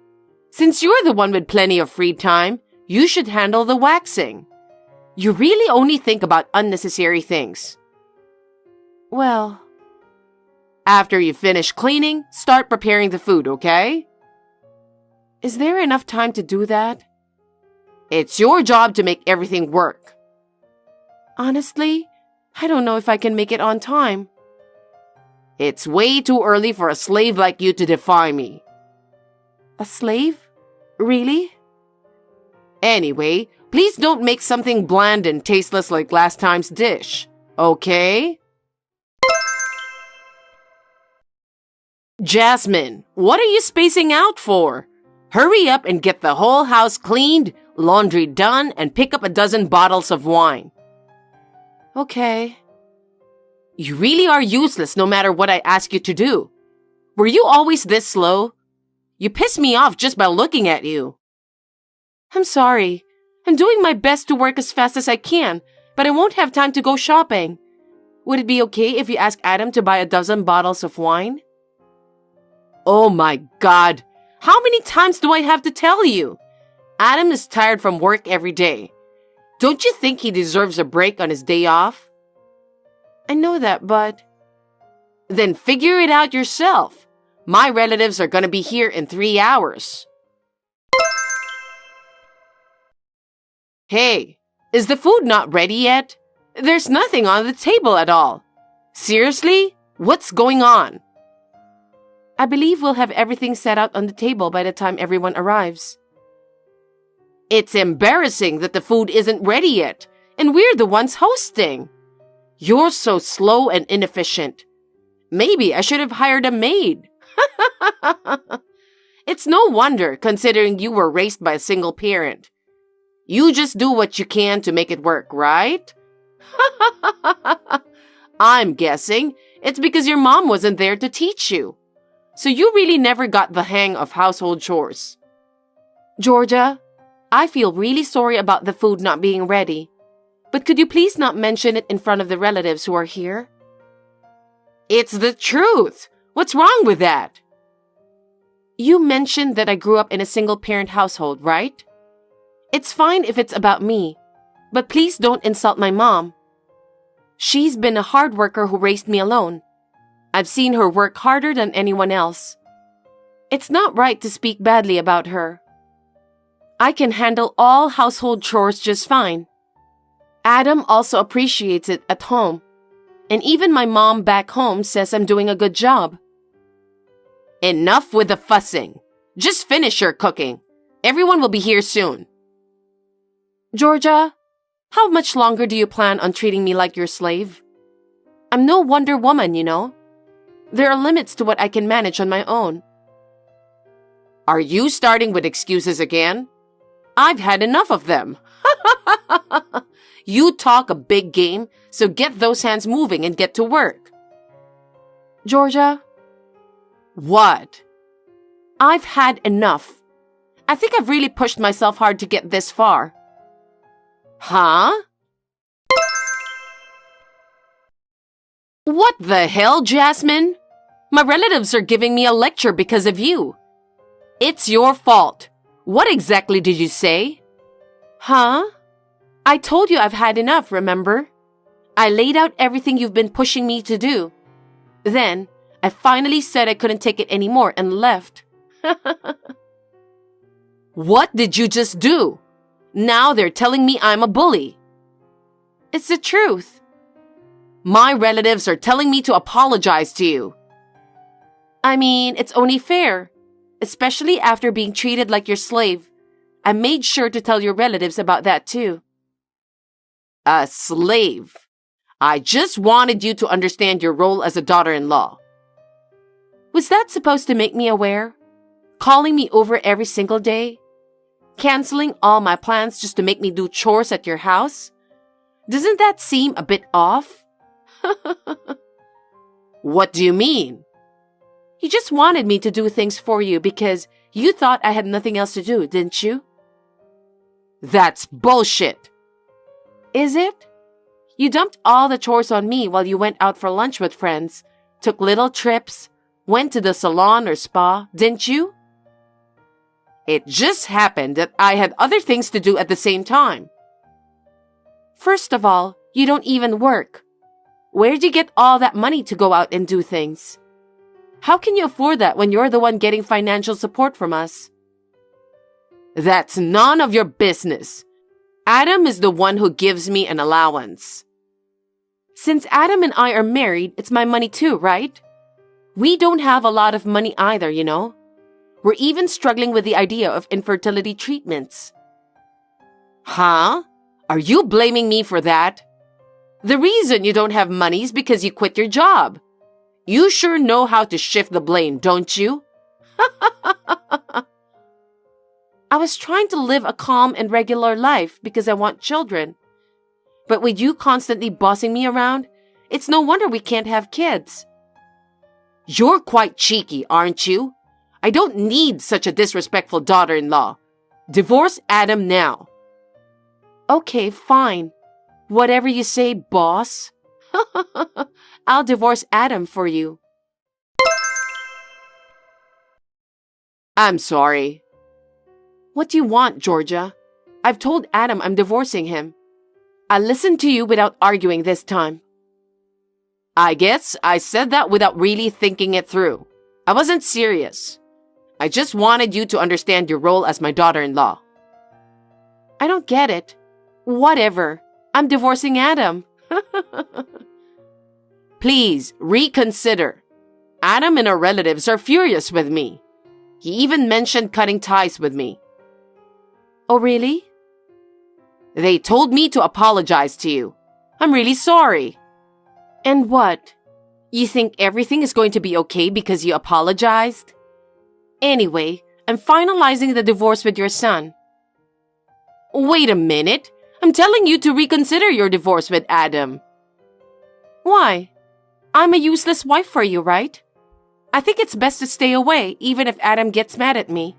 Since you're the one with plenty of free time, you should handle the waxing. You really only think about unnecessary things. Well, after you finish cleaning, start preparing the food, okay? Is there enough time to do that? It's your job to make everything work. Honestly, I don't know if I can make it on time. It's way too early for a slave like you to defy me. A slave? Really? Anyway, please don't make something bland and tasteless like last time's dish, okay? Jasmine, what are you spacing out for? Hurry up and get the whole house cleaned, laundry done, and pick up a dozen bottles of wine. Okay. You really are useless no matter what I ask you to do. Were you always this slow? You piss me off just by looking at you. I'm sorry. I'm doing my best to work as fast as I can, but I won't have time to go shopping. Would it be okay if you ask Adam to buy a dozen bottles of wine? Oh my God! How many times do I have to tell you? Adam is tired from work every day. Don't you think he deserves a break on his day off? I know that, but... Then figure it out yourself. My relatives are gonna be here in 3 hours. Hey, is the food not ready yet? There's nothing on the table at all. Seriously? What's going on? I believe we'll have everything set out on the table by the time everyone arrives. It's embarrassing that the food isn't ready yet, and we're the ones hosting. You're so slow and inefficient. Maybe I should have hired a maid. It's no wonder, considering you were raised by a single parent. You just do what you can to make it work, right? I'm guessing it's because your mom wasn't there to teach you. So you really never got the hang of household chores. Georgia, I feel really sorry about the food not being ready. But could you please not mention it in front of the relatives who are here? It's the truth. What's wrong with that? You mentioned that I grew up in a single-parent household, right? It's fine if it's about me, but please don't insult my mom. She's been a hard worker who raised me alone. I've seen her work harder than anyone else. It's not right to speak badly about her. I can handle all household chores just fine. Adam also appreciates it at home. And even my mom back home says I'm doing a good job. Enough with the fussing. Just finish your cooking. Everyone will be here soon. Georgia, how much longer do you plan on treating me like your slave? I'm no Wonder Woman, you know. There are limits to what I can manage on my own. Are you starting with excuses again? I've had enough of them. You talk a big game, so get those hands moving and get to work. Georgia? What? I've had enough. I think I've really pushed myself hard to get this far. Huh? What the hell, Jasmine? My relatives are giving me a lecture because of you. It's your fault. What exactly did you say? Huh? I told you I've had enough, remember? I laid out everything you've been pushing me to do. Then, I finally said I couldn't take it anymore and left. What did you just do? Now they're telling me I'm a bully. It's the truth. My relatives are telling me to apologize to you. I mean, it's only fair. Especially after being treated like your slave. I made sure to tell your relatives about that too. A slave. I just wanted you to understand your role as a daughter-in-law. Was that supposed to make me aware? Calling me over every single day? Canceling all my plans just to make me do chores at your house? Doesn't that seem a bit off? What do you mean? You just wanted me to do things for you because you thought I had nothing else to do, didn't you? That's bullshit. Is it? You dumped all the chores on me while you went out for lunch with friends, took little trips, went to the salon or spa, didn't you? It just happened that I had other things to do at the same time. First of all, you don't even work. Where'd you get all that money to go out and do things? How can you afford that when you're the one getting financial support from us? That's none of your business. Adam is the one who gives me an allowance. Since Adam and I are married, it's my money too, right? We don't have a lot of money either, you know. We're even struggling with the idea of infertility treatments. Huh? Are you blaming me for that? The reason you don't have money is because you quit your job. You sure know how to shift the blame, don't you? I was trying to live a calm and regular life because I want children. But with you constantly bossing me around, it's no wonder we can't have kids. You're quite cheeky, aren't you? I don't need such a disrespectful daughter-in-law. Divorce Adam now. Okay, fine. Whatever you say, boss. I'll divorce Adam for you. I'm sorry. What do you want, Georgia? I've told Adam I'm divorcing him. I listened to you without arguing this time. I guess I said that without really thinking it through. I wasn't serious. I just wanted you to understand your role as my daughter-in-law. I don't get it. Whatever. I'm divorcing Adam. Please, reconsider. Adam and our relatives are furious with me. He even mentioned cutting ties with me. Oh, really? They told me to apologize to you. I'm really sorry. And what? You think everything is going to be okay because you apologized? Anyway, I'm finalizing the divorce with your son. Wait a minute. I'm telling you to reconsider your divorce with Adam. Why? I'm a useless wife for you, right? I think it's best to stay away, even if Adam gets mad at me.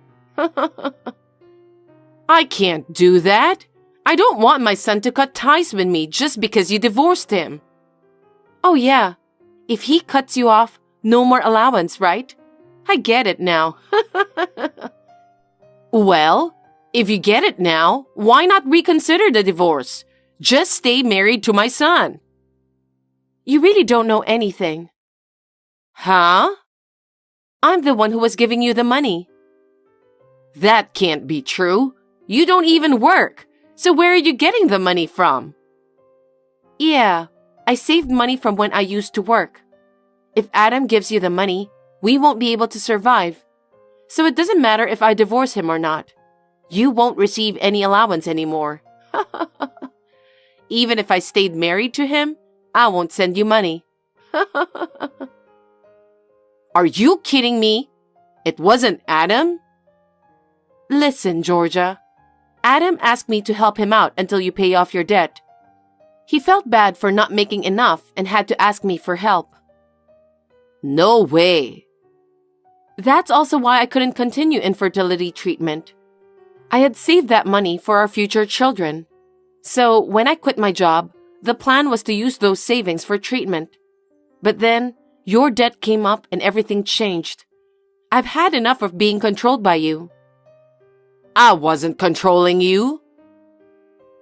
I can't do that. I don't want my son to cut ties with me just because you divorced him. Oh yeah, if he cuts you off, no more allowance, right? I get it now. Well, if you get it now, why not reconsider the divorce? Just stay married to my son. You really don't know anything. Huh? I'm the one who was giving you the money. That can't be true. You don't even work. So where are you getting the money from? Yeah, I saved money from when I used to work. If Adam gives you the money, we won't be able to survive. So it doesn't matter if I divorce him or not. You won't receive any allowance anymore. Even if I stayed married to him, I won't send you money. Are you kidding me? It wasn't Adam? Listen, Georgia. Adam asked me to help him out until you pay off your debt. He felt bad for not making enough and had to ask me for help. No way. That's also why I couldn't continue infertility treatment. I had saved that money for our future children. So when I quit my job, the plan was to use those savings for treatment. But then, your debt came up and everything changed. I've had enough of being controlled by you. I wasn't controlling you.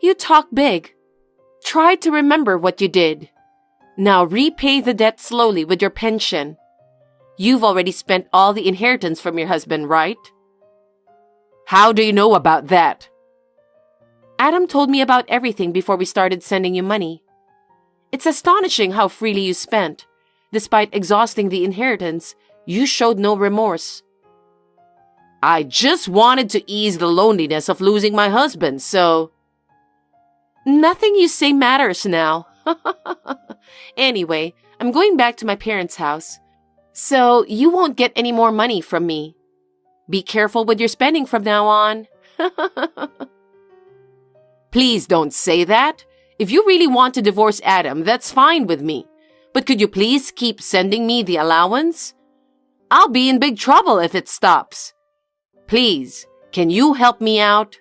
You talk big. Try to remember what you did. Now repay the debt slowly with your pension. You've already spent all the inheritance from your husband, right? How do you know about that? Adam told me about everything before we started sending you money. It's astonishing how freely you spent. Despite exhausting the inheritance, you showed no remorse. I just wanted to ease the loneliness of losing my husband, so... Nothing you say matters now. Anyway, I'm going back to my parents' house, so you won't get any more money from me. Be careful with your spending from now on. Please don't say that. If you really want to divorce Adam, that's fine with me. But could you please keep sending me the allowance? I'll be in big trouble if it stops. Please, can you help me out?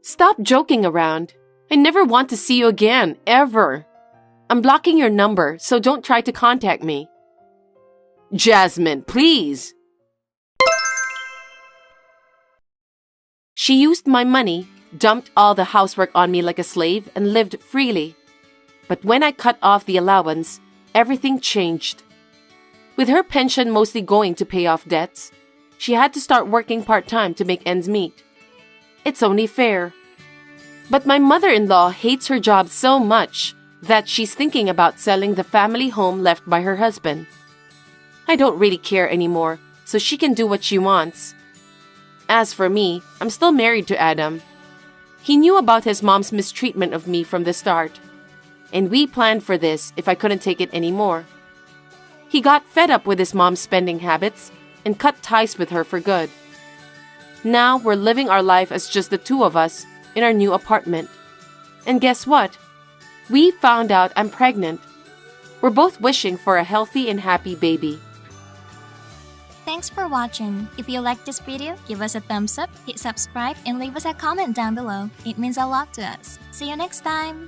Stop joking around. I never want to see you again, ever. I'm blocking your number, so don't try to contact me. Jasmine, please. She used my money, dumped all the housework on me like a slave, and lived freely. But when I cut off the allowance, everything changed. With her pension mostly going to pay off debts, she had to start working part-time to make ends meet. It's only fair. But my mother-in-law hates her job so much that she's thinking about selling the family home left by her husband. I don't really care anymore, so she can do what she wants. As for me, I'm still married to Adam. He knew about his mom's mistreatment of me from the start, and we planned for this if I couldn't take it anymore. He got fed up with his mom's spending habits and cut ties with her for good. Now we're living our life as just the two of us in our new apartment. And guess what? We found out I'm pregnant. We're both wishing for a healthy and happy baby. Thanks for watching. If you liked this video, give us a thumbs up, hit subscribe, and leave us a comment down below. It means a lot to us. See you next time!